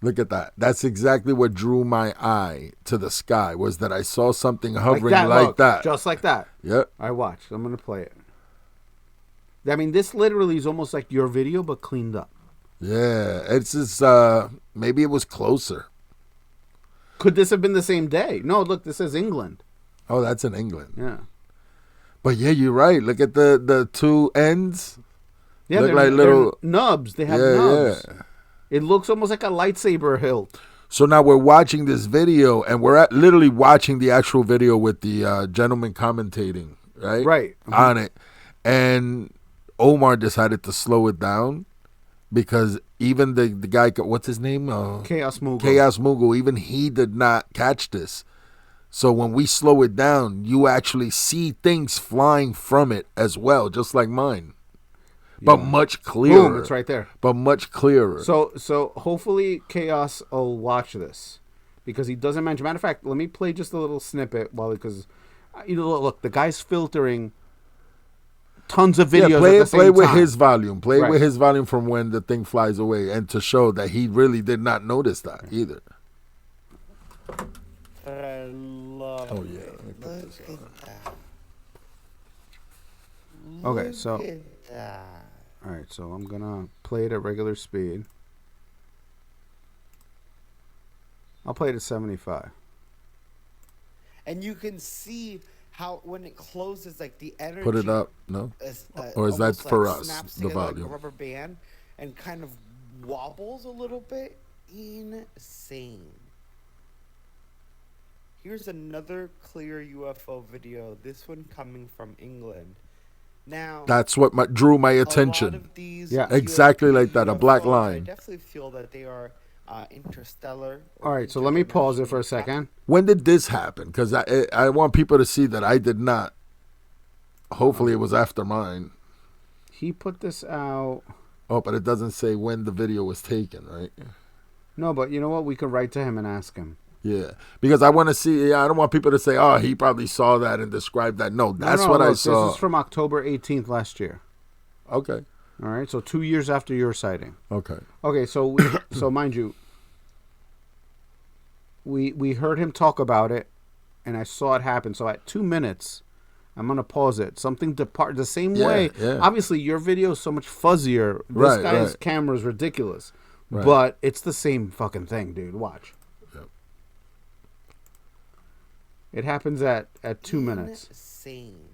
Look at that. That's exactly what drew my eye to the sky, was that I saw something hovering like that. Just like that. Yep. I watched. I'm going to play it. I mean, this literally is almost like your video, but cleaned up. Yeah. It's just, maybe it was closer. Could this have been the same day? No, look, this says England. Oh, that's in England. Yeah. But yeah, you're right. Look at the two ends. Yeah, look they're like little nubs. They have nubs. Yeah. It looks almost like a lightsaber hilt. So now we're watching this video, and we're literally watching the actual video with the gentleman commentating, right? Right. On it. And Omar decided to slow it down because even the guy, what's his name? ChaosMoogle. ChaosMoogle, even he did not catch this. So when we slow it down, you actually see things flying from it as well, just like mine. But much clearer. Boom, it's right there. But much clearer. So hopefully Chaos will watch this because he doesn't mention. Matter of fact, let me play just a little snippet because look, the guy's filtering tons of videos. Yeah, play with time. His volume. Play with his volume from when the thing flies away, and to show that he really did not notice that either. I love it. Yeah. Look at that. Okay, so. All right, so I'm going to play it at regular speed. I'll play it at 75. And you can see how when it closes, like the energy... Put it up, no? Or is that for us, the volume? Like a rubber band and kind of wobbles a little bit. Insane. Here's another clear UFO video, this one coming from England. Now, that's what drew my attention. Yeah, exactly like that, a black line. I definitely feel that they are interstellar. All right, so let me pause it for a second. When did this happen? Because I want people to see that I did not. Hopefully it was after mine. He put this out. Oh, but it doesn't say when the video was taken, right? No, but you know what? We could write to him and ask him. Yeah, because I want to see. I don't want people to say, "Oh, he probably saw that and described that." No, that's what I saw. This is from October 18th last year. Okay. All right, so 2 years after your sighting. Okay. Okay, so so mind you, we heard him talk about it, and I saw it happen. So at 2 minutes, I'm gonna pause it. Something depart the same way. Yeah. Obviously, your video is so much fuzzier. This guy's camera is ridiculous, but it's the same fucking thing, dude. Watch. Yep. It happens at 2 minutes. Insane.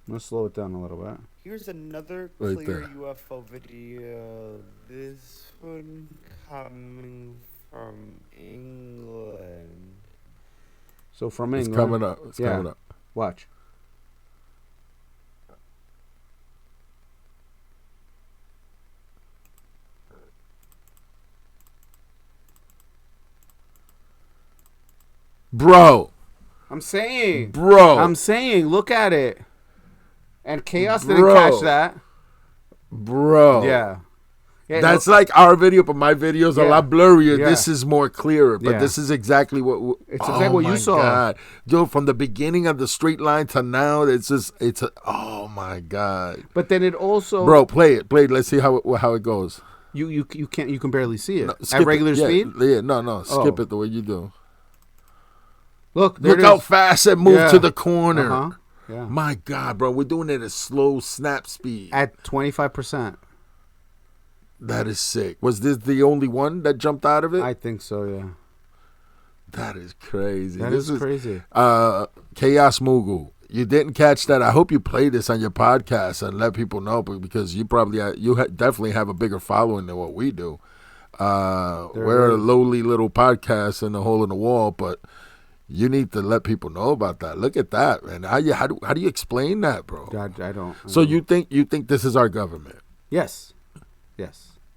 I'm gonna slow it down a little bit. Here's another Right clear there. UFO video. This one coming from England. So from England, It's coming up. It's coming up. Watch. Bro. I'm saying. Look at it. And Chaos didn't catch that. Bro. Yeah. That's like our video, but my video's a lot blurrier. Yeah. This is more clearer, but Yeah. this is exactly what. It's exactly what you saw. God. Dude, from the beginning of the straight line to now, oh my God. But then it also. Bro, play it. Let's see how it goes. You can't. You can barely see it No, at skip regular it. Yeah, speed. Yeah, no, skip it the way you do. Look how fast it moved to the corner. Uh-huh. Yeah. My God, bro, we're doing it at slow snap speed. At 25%. That is sick. Was this the only one that jumped out of it? I think so, yeah. That is crazy. That is crazy. ChaosMoogle. You didn't catch that. I hope you play this on your podcast and let people know, because you probably definitely have a bigger following than what we do. We're a lowly little podcast in a hole in the wall, but you need to let people know about that. Look at that, man. How do you explain that, bro? I don't. So you think this is our government? Yes.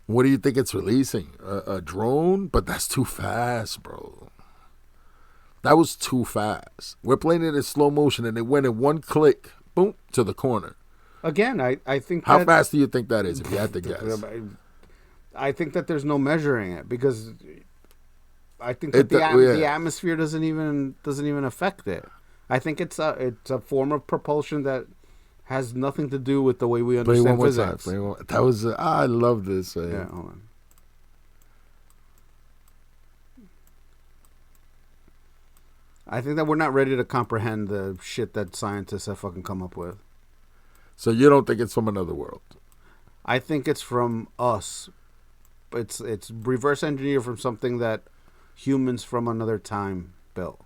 What do you think it's releasing? A drone? But that's too fast, bro. That was too fast. We're playing it in slow motion, and it went in one click, boom, to the corner. Again, I think. How fast do you think that is, if you had to guess? I think that there's no measuring it, because I think that the atmosphere doesn't even affect it. I think it's a form of propulsion that has nothing to do with the way we understand physics. That was I love this. Yeah, hold on. I think that we're not ready to comprehend the shit that scientists have fucking come up with. So you don't think it's from another world? I think it's from us. It's reverse engineered from something that humans from another time built.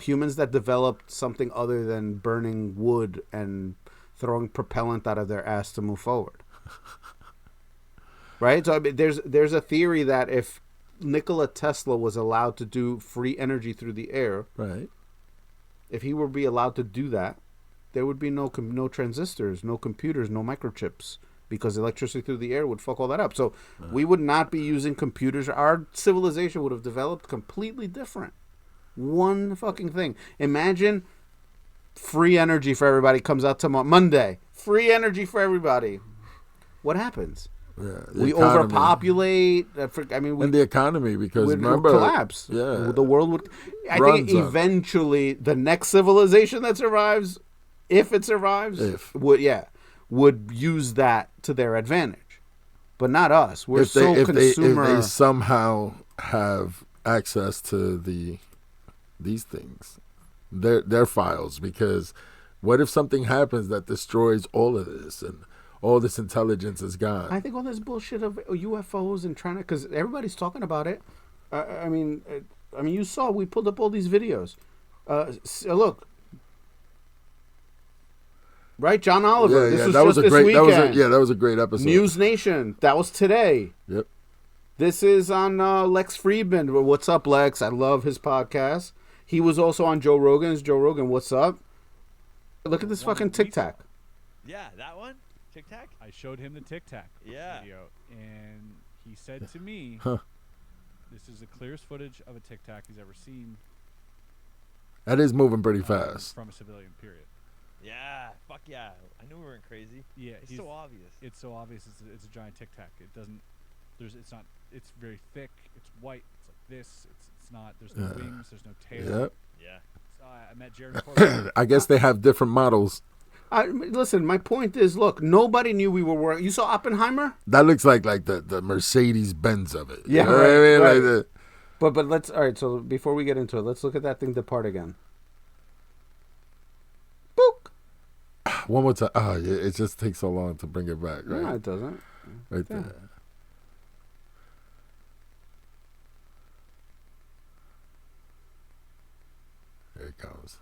Humans that developed something other than burning wood and throwing propellant out of their ass to move forward. Right? So I mean, there's a theory that if Nikola Tesla was allowed to do free energy through the air, right? If he were be allowed to do that, there would be no transistors, no computers, no microchips, because electricity through the air would fuck all that up. So we would not be using computers. Our civilization would have developed completely different. One fucking thing. Imagine free energy for everybody comes out tomorrow, Monday. Free energy for everybody. What happens? Yeah, we economy. Overpopulate. And the economy, because remember, collapse. Yeah, the world would. I think eventually the next civilization that survives, if it survives, would use that to their advantage, but not us. We're consumer. If they somehow have access to these things, their files, because what if something happens that destroys all of this and all this intelligence is gone? I think all this bullshit of UFOs and trying to, because everybody's talking about it. I mean, you saw we pulled up all these videos. Look, right, John Oliver. This was that was just a great. weekend. That was a great episode. News Nation. That was today. Yep. This is on Lex Friedman. What's up, Lex? I love his podcast. He was also on Joe Rogan's. Joe Rogan, what's up? Look at this fucking Tic Tac. Yeah, that one. Tic Tac? I showed him the Tic Tac video, and he said to me, this is the clearest footage of a Tic Tac he's ever seen. That is moving pretty fast. From a civilian, period. Yeah, fuck yeah. I knew we weren't crazy. Yeah, it's so obvious. It's so obvious. It's a giant Tic Tac. It doesn't. It's not. It's very thick. It's white. It's like this. It's not. There's no wings. There's no tail. Yep. Yeah. So I met Jared Corbett. I guess they have different models. Listen, my point is, look, nobody knew we were working. You saw Oppenheimer? That looks like the Mercedes Benz of it. Yeah, you know what I mean? Right. Like But let's all right. So before we get into it, let's look at that thing depart again. One more time. Oh, yeah, it just takes so long to bring it back, right? No, it doesn't. Right Yeah. there. There it goes.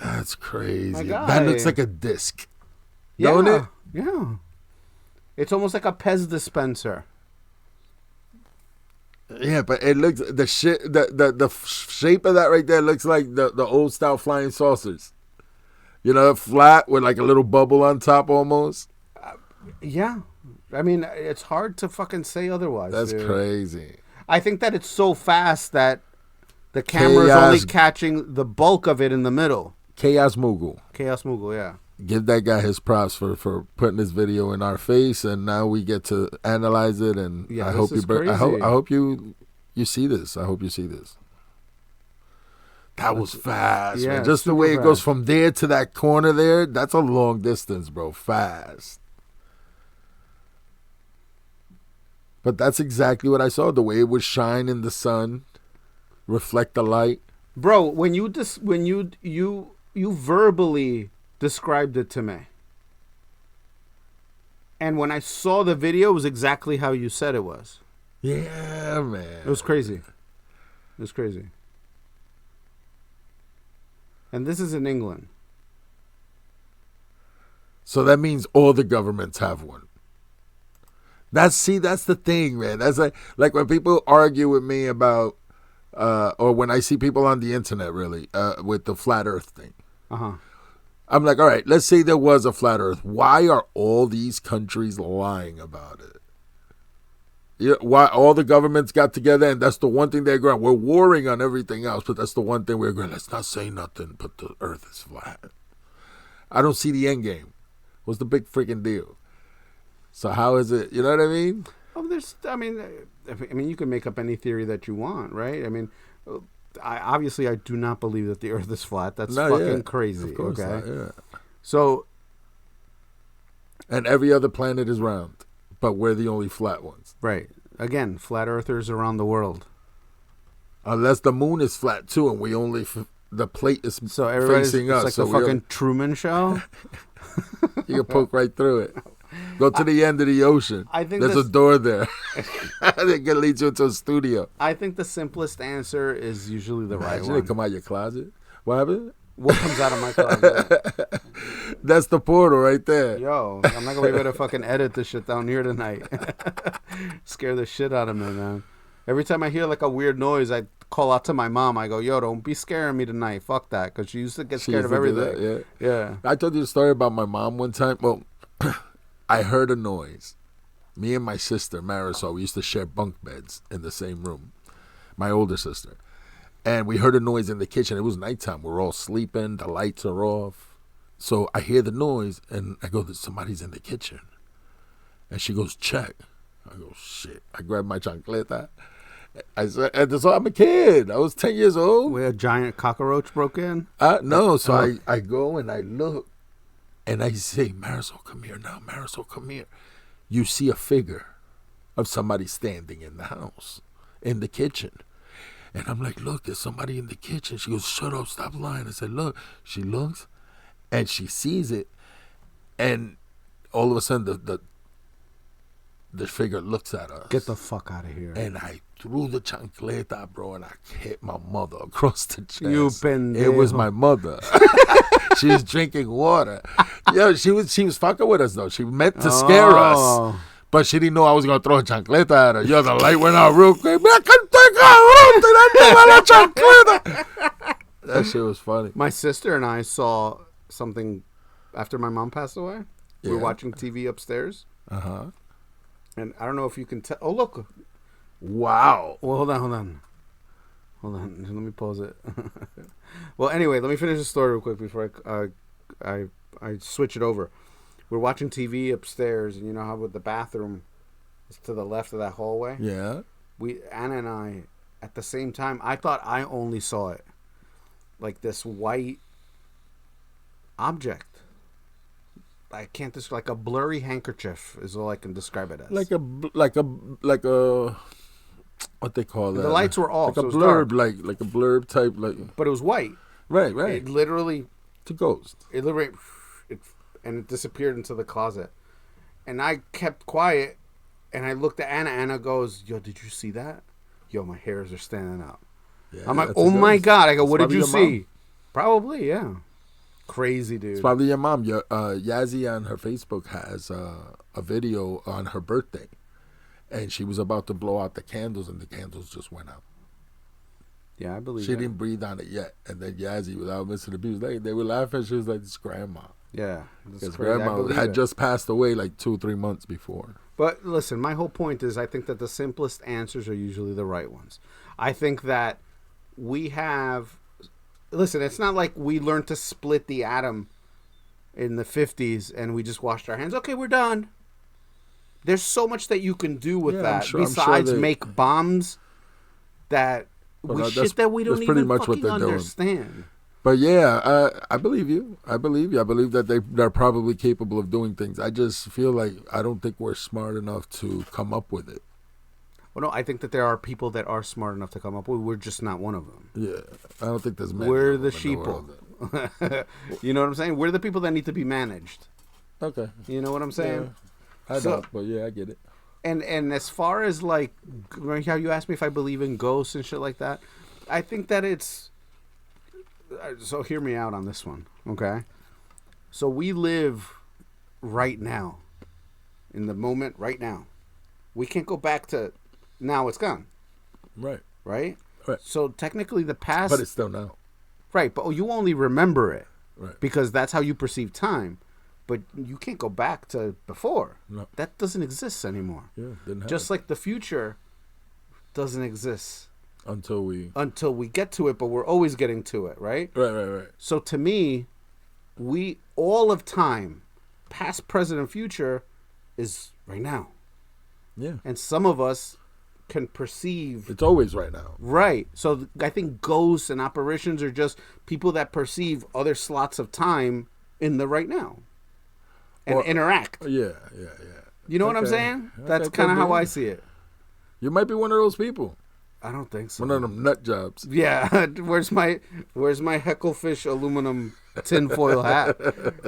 That's crazy. My guy. That looks like a disc. Yeah, Don't it? yeah. It's almost like a Pez dispenser. Yeah, but it looks the shape of that right there looks like the old style flying saucers. You know, flat with like a little bubble on top almost. Yeah. I mean, it's hard to fucking say otherwise. That's dude. crazy. I think that it's so fast that the camera's only catching the bulk of it in the middle. ChaosMoogle. ChaosMoogle, yeah. Give that guy his props for putting this video in our face, and now we get to analyze it. And Yeah, I this hope is you, I crazy. hope you see this. I hope you see this. That was fast, yeah, man. Just the super way it goes fast. from there to that corner there, that's a long distance, bro. Fast. But that's exactly what I saw. The way it would shine in the sun, reflect the light. Bro, when you verbally described it to me, and when I saw the video, it was exactly how you said it was. Yeah, man. It was crazy. It was crazy. And this is in England. So that means all the governments have one. That's the thing, man. That's like when people argue with me about, or when I see people on the internet, really, with the flat Earth thing. I'm like, all right, let's say there was a flat Earth. Why are all these countries lying about it? Yeah, why all the governments got together and that's the one thing they're going. We're warring on everything else, but that's the one thing we're going. Let's not say nothing, but the Earth is flat. I don't see the end game. What's the big freaking deal? So how is it? You know what I mean? Oh, I mean, you can make up any theory that you want, right? I mean, I do not believe that the Earth is flat. That's fucking crazy. Of course okay. not, yeah. So, and every other planet is round, but we're the only flat ones. Right. Again, flat earthers around the world. Unless the moon is flat too, and we only the plate is so facing us. It's so like the fucking Truman Show. You can poke right through it. Go to the end of the ocean. I think there's a door there. It can lead you into a studio. I think the simplest answer is usually the right Imagine one. they come out your closet. What happened? What comes out of my closet? That's the portal right there. Yo, I'm not gonna be able to fucking edit this shit down here tonight. Scare the shit out of me, man. Every time I hear like a weird noise, I call out to my mom. I go, "Yo, don't be scaring me tonight. Fuck that," because she used to get scared of everything. That, yeah. I told you the story about my mom one time. Well, I heard a noise. Me and my sister Marisol, we used to share bunk beds in the same room. My older sister. And we heard a noise in the kitchen. It was nighttime. We're all sleeping. The lights are off. So I hear the noise, and I go, somebody's in the kitchen. And she goes, check. I go, shit. I grab my chancleta. I said, and so I'm a kid. I was 10 years old. Where a giant cockroach broke in? No. So I go and I look, and I say, Marisol, come here now. Marisol, come here. You see a figure of somebody standing in the house, in the kitchen. And I'm like, look, there's somebody in the kitchen. She goes, shut up, stop lying. I said, look. She looks, and she sees it, and all of a sudden the figure looks at us. Get the fuck out of here. And I threw the chancleta, bro, and I hit my mother across the chest. You pendejo. It was my mother. She was drinking water. Yo, she was fucking with us, though. She meant to scare us. But she didn't know I was going to throw a chancleta at her. Yo, the light went out real quick. That shit was funny. My sister and I saw something after my mom passed away. We were watching TV upstairs. Uh-huh. And I don't know if you can tell. Oh, look. Wow. Well, hold on. Let me pause it. Well, anyway, let me finish the story real quick before I switch it over. We're watching TV upstairs, and you know how with the bathroom is to the left of that hallway? Yeah. Anna and I, at the same time, I thought I only saw it. Like this white object. I can't describe, like a blurry handkerchief is all I can describe it as. Like a what they call that? The lights were off. Like a so it was blurb, dark. like a blurb type, like. But it was white. Right. It literally. It's a ghost. It literally, and it disappeared into the closet, and I kept quiet, and I looked at Anna. Anna goes, "Yo, did you see that? Yo, my hairs are standing up." Yeah, I'm like, "Oh my god!" I go, "What did you see?" Mom. Probably, yeah. Crazy dude. It's probably your mom. Yazzie on her Facebook has a video on her birthday, and she was about to blow out the candles, and the candles just went out. Yeah, I believe she didn't breathe on it yet, and then Yazzie, without missing the beat, was like, they were laughing. She was like, "It's grandma." Yeah, because grandma had just passed away like 2 or 3 months before. But listen, my whole point is, I think that the simplest answers are usually the right ones. I think that we have. Listen, it's not like we learned to split the atom in the 50s and we just washed our hands. Okay, we're done. There's so much that you can do with that besides make bombs that shit that we don't even fucking understand. But yeah, I believe you. I believe that they're probably capable of doing things. I just feel like I don't think we're smart enough to come up with it. Well, no, I think that there are people that are smart enough to come up with. We're just not one of them. Yeah, I don't think there's many. We're the sheeple. You know what I'm saying? We're the people that need to be managed. Okay. You know what I'm saying? Yeah, I don't, but yeah, I get it. And as far as like how you asked me if I believe in ghosts and shit like that, I think that it's. So hear me out on this one, okay? So we live right now, in the moment right now. We can't go back to. Now it's gone. Right. So technically the past... But it's still now. Right, but you only remember it. Right. Because that's how you perceive time. But you can't go back to before. No. That doesn't exist anymore. Yeah, didn't happen. Just like the future doesn't exist. Until we get to it, but we're always getting to it, right? Right. So to me, all of time, past, present, and future, is right now. Yeah. And some of us can perceive. It's always right now. Right. So I think ghosts and apparitions are just people that perceive other slots of time in the right now. And interact. Yeah. You know what I'm saying? That's kind of how I see it. You might be one of those people. I don't think so. One of them nut jobs. Yeah. Where's my Hecklefish aluminum tinfoil hat?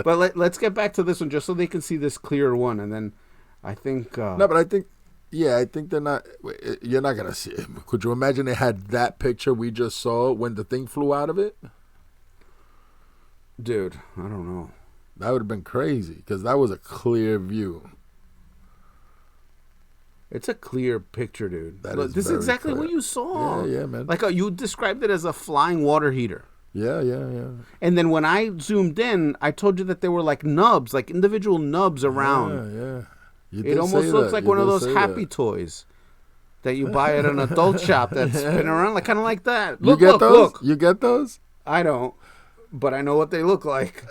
But let's get back to this one just so they can see this clearer one, and then I think. No, but I think they're not. You're not gonna see it. Could you imagine they had that picture we just saw when the thing flew out of it? Dude, I don't know. That would have been crazy because that was a clear view. It's a clear picture, dude. This is exactly what you saw. Yeah, man. Like you described it as a flying water heater. Yeah. And then when I zoomed in, I told you that there were like nubs, like individual nubs around. Yeah. It almost looks like one of those happy toys that you buy at an adult shop that's spin around, like kind of like that. Look, look. You get those? I don't, but I know what they look like.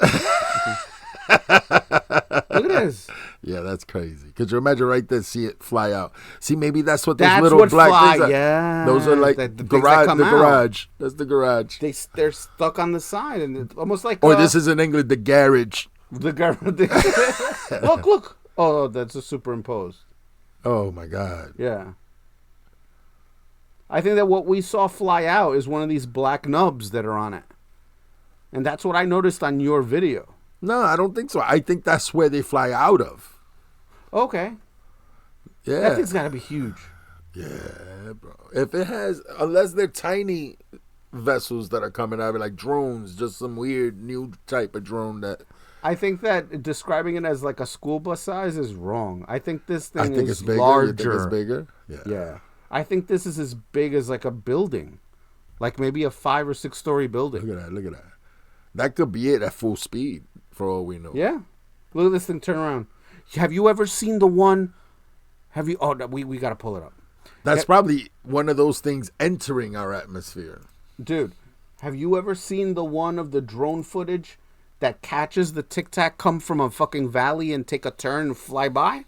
Look at this. Yeah, that's crazy. Could you imagine right there, see it fly out? See, maybe that's what those That's little what black fly, things are. yeah. Those are like the garage. come The out. garage. That's the garage. They're stuck on the side, and it's almost like. Or this is in England, the garage. The garage. Look. Oh, that's a superimposed. Oh my God. Yeah. I think that what we saw fly out is one of these black nubs that are on it, and that's what I noticed on your video. No, I don't think so. I think that's where they fly out of. Okay. Yeah. That thing's got to be huge. Yeah, bro. If it has, unless they're tiny vessels that are coming out of it, like drones, just some weird new type of drone that. I think that describing it as like a school bus size is wrong. I think this thing it's bigger. larger. You think it's bigger? Yeah. I think this is as big as like a building, like maybe a 5 or 6 story building. Look at that. That could be it at full speed, for all we know. Yeah. Look at this thing turn around. Have you ever seen the one? Have you? Oh, no, we got to pull it up. That's probably one of those things entering our atmosphere. Dude, have you ever seen the one of the drone footage that catches the Tic Tac come from a fucking valley and take a turn and fly by?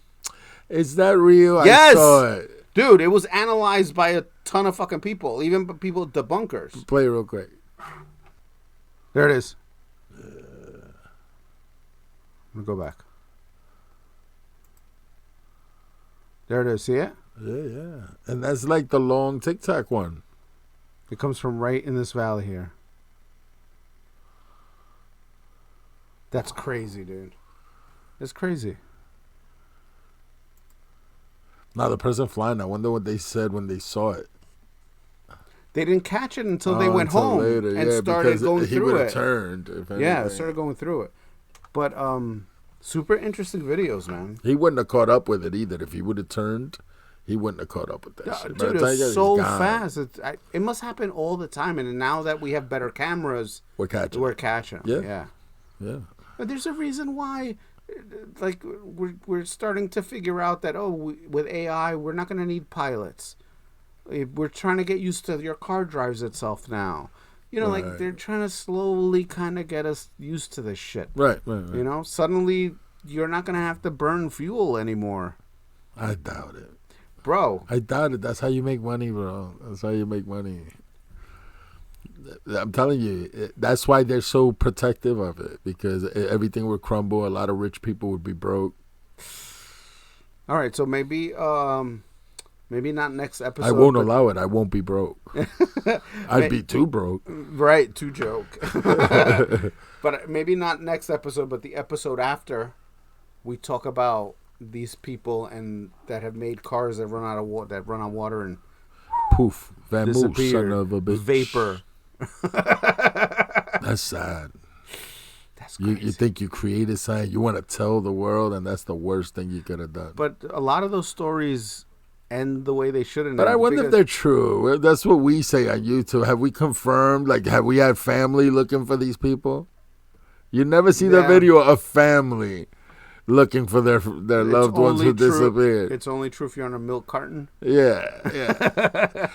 Is that real? Yes! I saw it. Dude, it was analyzed by a ton of fucking people, even people debunkers. Play it real quick. There it is. I'm going to go back. There it is. See it? Yeah. And that's like the long Tic Tac one. It comes from right in this valley here. That's crazy, dude. It's crazy. Now the person flying, I wonder what they said when they saw it. They didn't catch it until they went home later. and started going through it. He would have turned. If anything. Started going through it. But super interesting videos, man. He wouldn't have caught up with it either. If he would have turned, he wouldn't have caught up with that shit. Dude, it's so fast. It must happen all the time. And now that we have better cameras, we're catching them. Yeah. But there's a reason why, like, we're starting to figure out that, with AI, we're not going to need pilots. We're trying to get used to your car drives itself now. You know, like, they're trying to slowly kind of get us used to this shit. Right. You know, suddenly you're not going to have to burn fuel anymore. I doubt it. Bro. I doubt it. That's how you make money, bro. That's how you make money. I'm telling you, that's why they're so protective of it, because everything would crumble. A lot of rich people would be broke. All right, so maybe not next episode. I won't allow it. I won't be broke. I'd be too broke. Right, too joke. But maybe not next episode, but the episode after, we talk about these people and that have made cars that run out of water, that run on water and poof, Van Moose, son of a bitch. Vapor. That's sad. That's crazy. You think you created something, you want to tell the world, and that's the worst thing you could have done. But a lot of those stories end the way they shouldn't. But I wonder if they're true. That's what we say on YouTube. Have we confirmed? Like, have we had family looking for these people? You never see the video of family looking for their loved ones who disappeared. It's only true if you're on a milk carton. Yeah.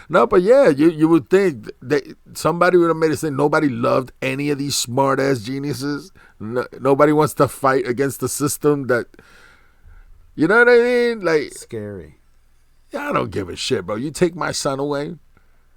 No, but yeah, you would think that somebody would have made it say nobody loved any of these smart ass geniuses. Nobody wants to fight against the system that, you know what I mean? Like, scary. Yeah, I don't give a shit, bro. You take my son away,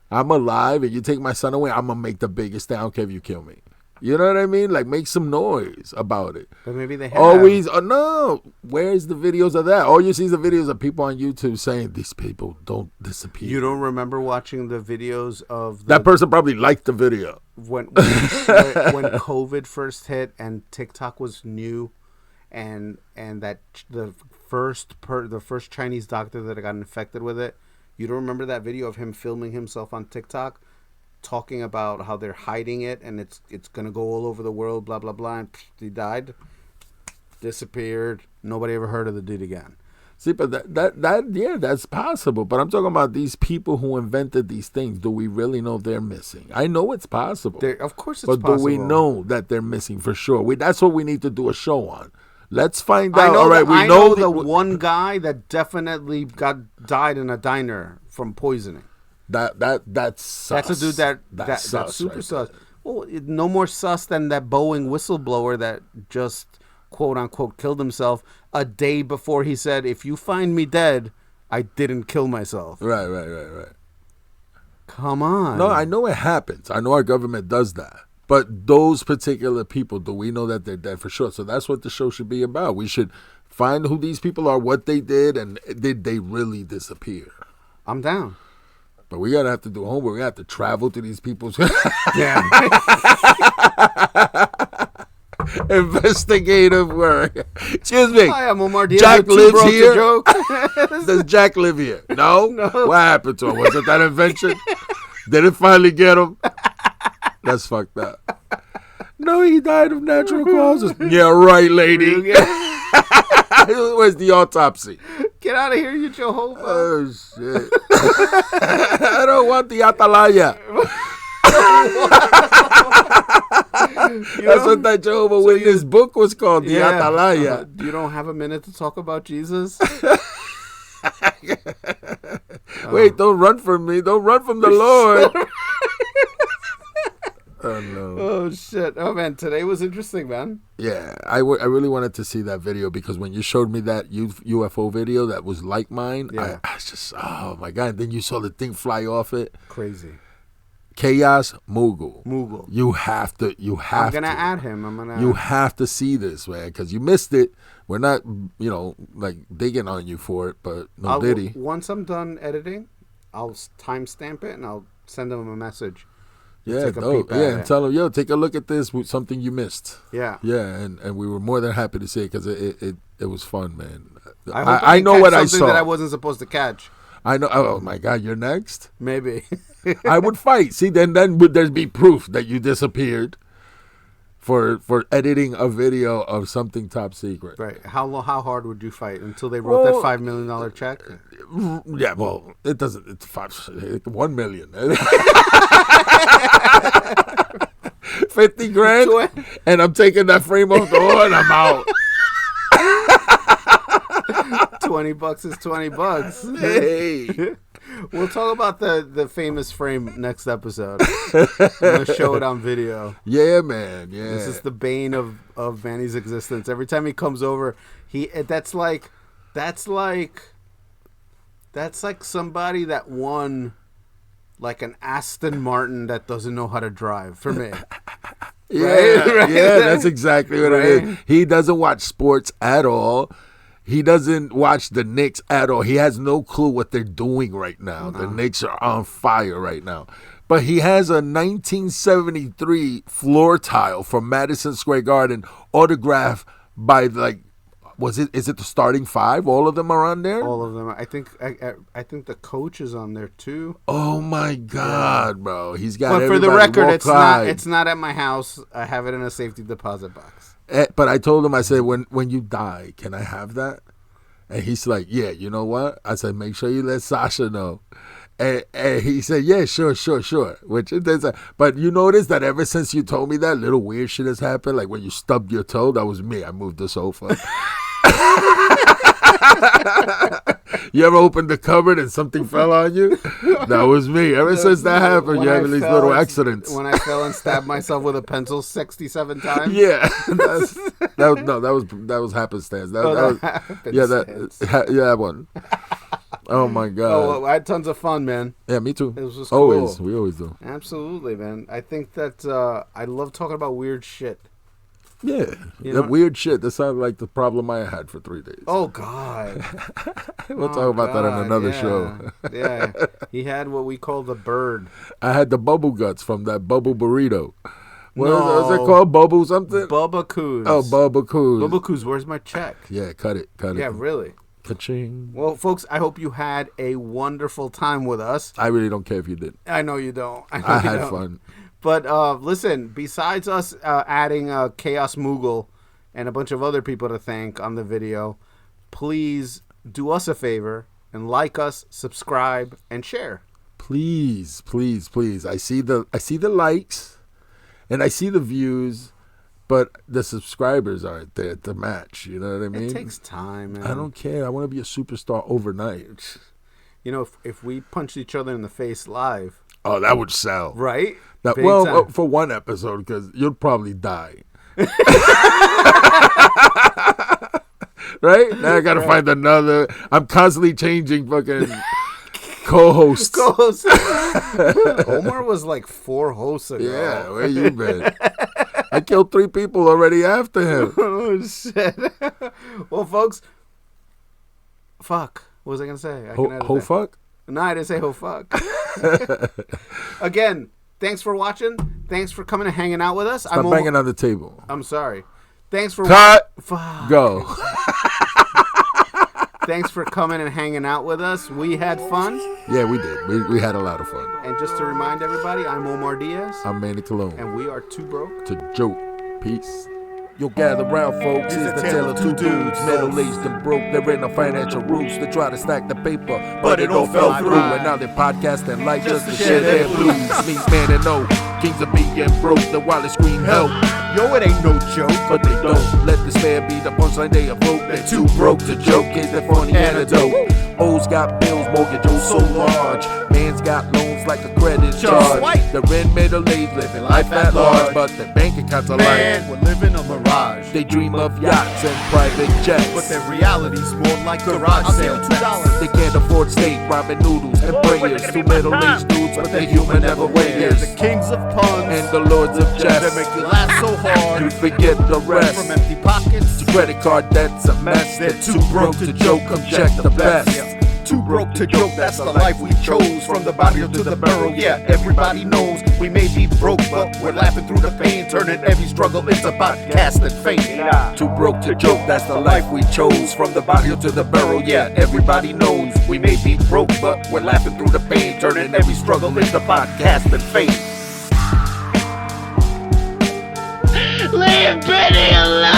I'm alive, and you take my son away, I'm gonna make the biggest thing. I don't care if you kill me. You know what I mean? Like, make some noise about it. But maybe they have. Always, no. Where's the videos of that? All you see is the videos of people on YouTube saying these people don't disappear. You don't remember watching the videos of that person probably liked the video when COVID first hit and TikTok was new, and that the first Chinese doctor that got infected with it. You don't remember that video of him filming himself on TikTok, talking about how they're hiding it and it's gonna go all over the world, blah blah blah, and he died, disappeared. Nobody ever heard of the dude again. See, but that's possible. But I'm talking about these people who invented these things. Do we really know they're missing? I know it's possible. Of course it's possible. But do we know that they're missing for sure? That's what we need to do a show on. Let's find out. All right, I know the one guy that definitely died in a diner from poisoning. That's sus. That's a dude that's super sus. Well, no more sus than that Boeing whistleblower that just quote unquote killed himself a day before he said, "If you find me dead, I didn't kill myself." Right. Come on. No, I know it happens. I know our government does that. But those particular people, do we know that they're dead for sure? So that's what the show should be about. We should find who these people are, what they did, and did they really disappear? I'm down. But we gotta have to do homework. We have to travel to these people's investigative work. Excuse me. Hi, I'm Omar. Jack lives here. Does Jack live here? No? What happened to him? Was it that invention? Did it finally get him? That's fucked up. No, he died of natural causes. Yeah, right, lady. Where's the autopsy? Get out of here, you Jehovah. Oh, shit. I don't want the atalaya. That's what that Jehovah Witness book was called, the atalaya. You don't have a minute to talk about Jesus? Wait, don't run from me. Don't run from the Lord. Oh, no. Oh, shit. Oh, man, today was interesting, man. Yeah, I really wanted to see that video because when you showed me that UFO video that was like mine, I was just, oh, my God. And then you saw the thing fly off it. Crazy. ChaosMoogle. You have to. I'm gonna add him. You have to see this, man, because you missed it. We're not, like digging on you for it, but diddy. Once I'm done editing, I'll timestamp it and I'll send them a message. Yeah, and tell them, take a look at this, something you missed. Yeah. Yeah, and we were more than happy to see it because it was fun, man. I know what I saw. That I wasn't supposed to catch. I know. Oh my God, you're next. Maybe. I would fight. See, then would there be proof that you disappeared for editing a video of something top secret? Right. How hard would you fight until they wrote that $5 million check? Yeah. Well, it doesn't. It's 1 million. 50 grand, and I'm taking that frame off the wall, and I'm out. $20 is $20. Hey. We'll talk about the famous frame next episode. I'm gonna show it on video. Yeah, man. Yeah. This is the bane of Manny's existence. Every time he comes over, that's like somebody that won like an Aston Martin that doesn't know how to drive for me. Yeah, right? Yeah, that's exactly what it is. He doesn't watch sports at all. He doesn't watch the Knicks at all. He has no clue what they're doing right now. The Knicks are on fire right now. But he has a 1973 floor tile from Madison Square Garden autographed by is it the starting five? All of them are on there? All of them. I think the coach is on there too. Oh my God, bro. He's got But for the record, it's not at my house. I have it in a safety deposit box. But I told him, I said, when you die, can I have that? And he's like, yeah, you know what? I said, make sure you let Sasha know. And he said, yeah, sure. Which it is. But you notice that ever since you told me that, little weird shit has happened. Like when you stubbed your toe, that was me. I moved the sofa. You ever opened the cupboard and something fell on you? That was me. Ever since that happened, you have these little accidents. When I fell and stabbed myself with a pencil 67 times. Yeah, that was happenstance. That one. Oh my God! Oh, I had tons of fun, man. Yeah, me too. It was just cool. Always, we always do. Absolutely, man. I think that I love talking about weird shit. Yeah, that weird shit. That sounded like the problem I had for 3 days. Oh God! We'll talk about that on another show. Yeah, he had what we call the bird. I had the bubble guts from that bubble burrito. What is it called? Bubble something? Bubba Coos. Oh, Bubba Coos. Bubba Coos, where's my check? Yeah, cut it. Yeah, really. Ka-ching. Well, folks, I hope you had a wonderful time with us. I really don't care if you did. I know you don't. I had fun. But listen, besides us adding ChaosMoogle and a bunch of other people to thank on the video, please do us a favor and like us, subscribe, and share. Please. I see the likes and I see the views, but the subscribers aren't there to match. You know what I mean? It takes time, man. I don't care. I want to be a superstar overnight. You know, if we punched each other in the face live. Oh, that would sell. Right? For one episode, because you'll probably die. Right? Now I got to find another. I'm constantly changing fucking co-hosts. Omar was like 4 hosts ago. Yeah, where you been? I killed 3 people already after him. Oh, shit. Well, folks, fuck. What was I going to say? Ho fuck? No, I didn't say ho fuck. Again, thanks for watching. Thanks for coming and hanging out with us. Stop banging on the table. I'm sorry. Thanks for Cut. Go. Thanks for coming and hanging out with us. We had fun. Yeah, we did. We had a lot of fun. And just to remind everybody, I'm Omar Diaz. I'm Manny Cologne. And we are Too Broke to Joke. Peace. Yo, gather round, folks. It's the tale of 2 dudes, middle-aged and broke. There ain't no financial roots to try to stack the paper, but it all fell through. And now they're podcasting like just to share their blues. Meet man and no kings of being broke. The while scream help. Yo, it ain't no joke, but they don't let despair be the punchline they evoke. They're too broke to joke. Is the funny antidote? O's got bills. these mortgages so large. Man's got loans like a credit charge. They're in middle age, living life at large, but their bank accounts are Man, like we're living a mirage. they dream of yachts and private jets, But their reality's more like garage sale bets. They can't afford steak, ramen noodles, and prayers. Two middle-aged dudes, but they're human never They're weighers. the kings of puns And the lords of that jest. make you laugh so hard. You forget the rest. From empty pockets To credit card debt's a mess. They're They're too broke to joke, come check the best. Too broke to joke, that's the life we chose. From the barrio to the barrel, yeah, everybody knows. We may be broke, but we're laughing through the pain, turning every struggle into podcast and fame. Too broke to joke, that's the life we chose. From the barrio to the barrel, yeah, everybody knows. We may be broke, but we're laughing through the pain, turning every struggle into podcast and fame. Leave Benny alone!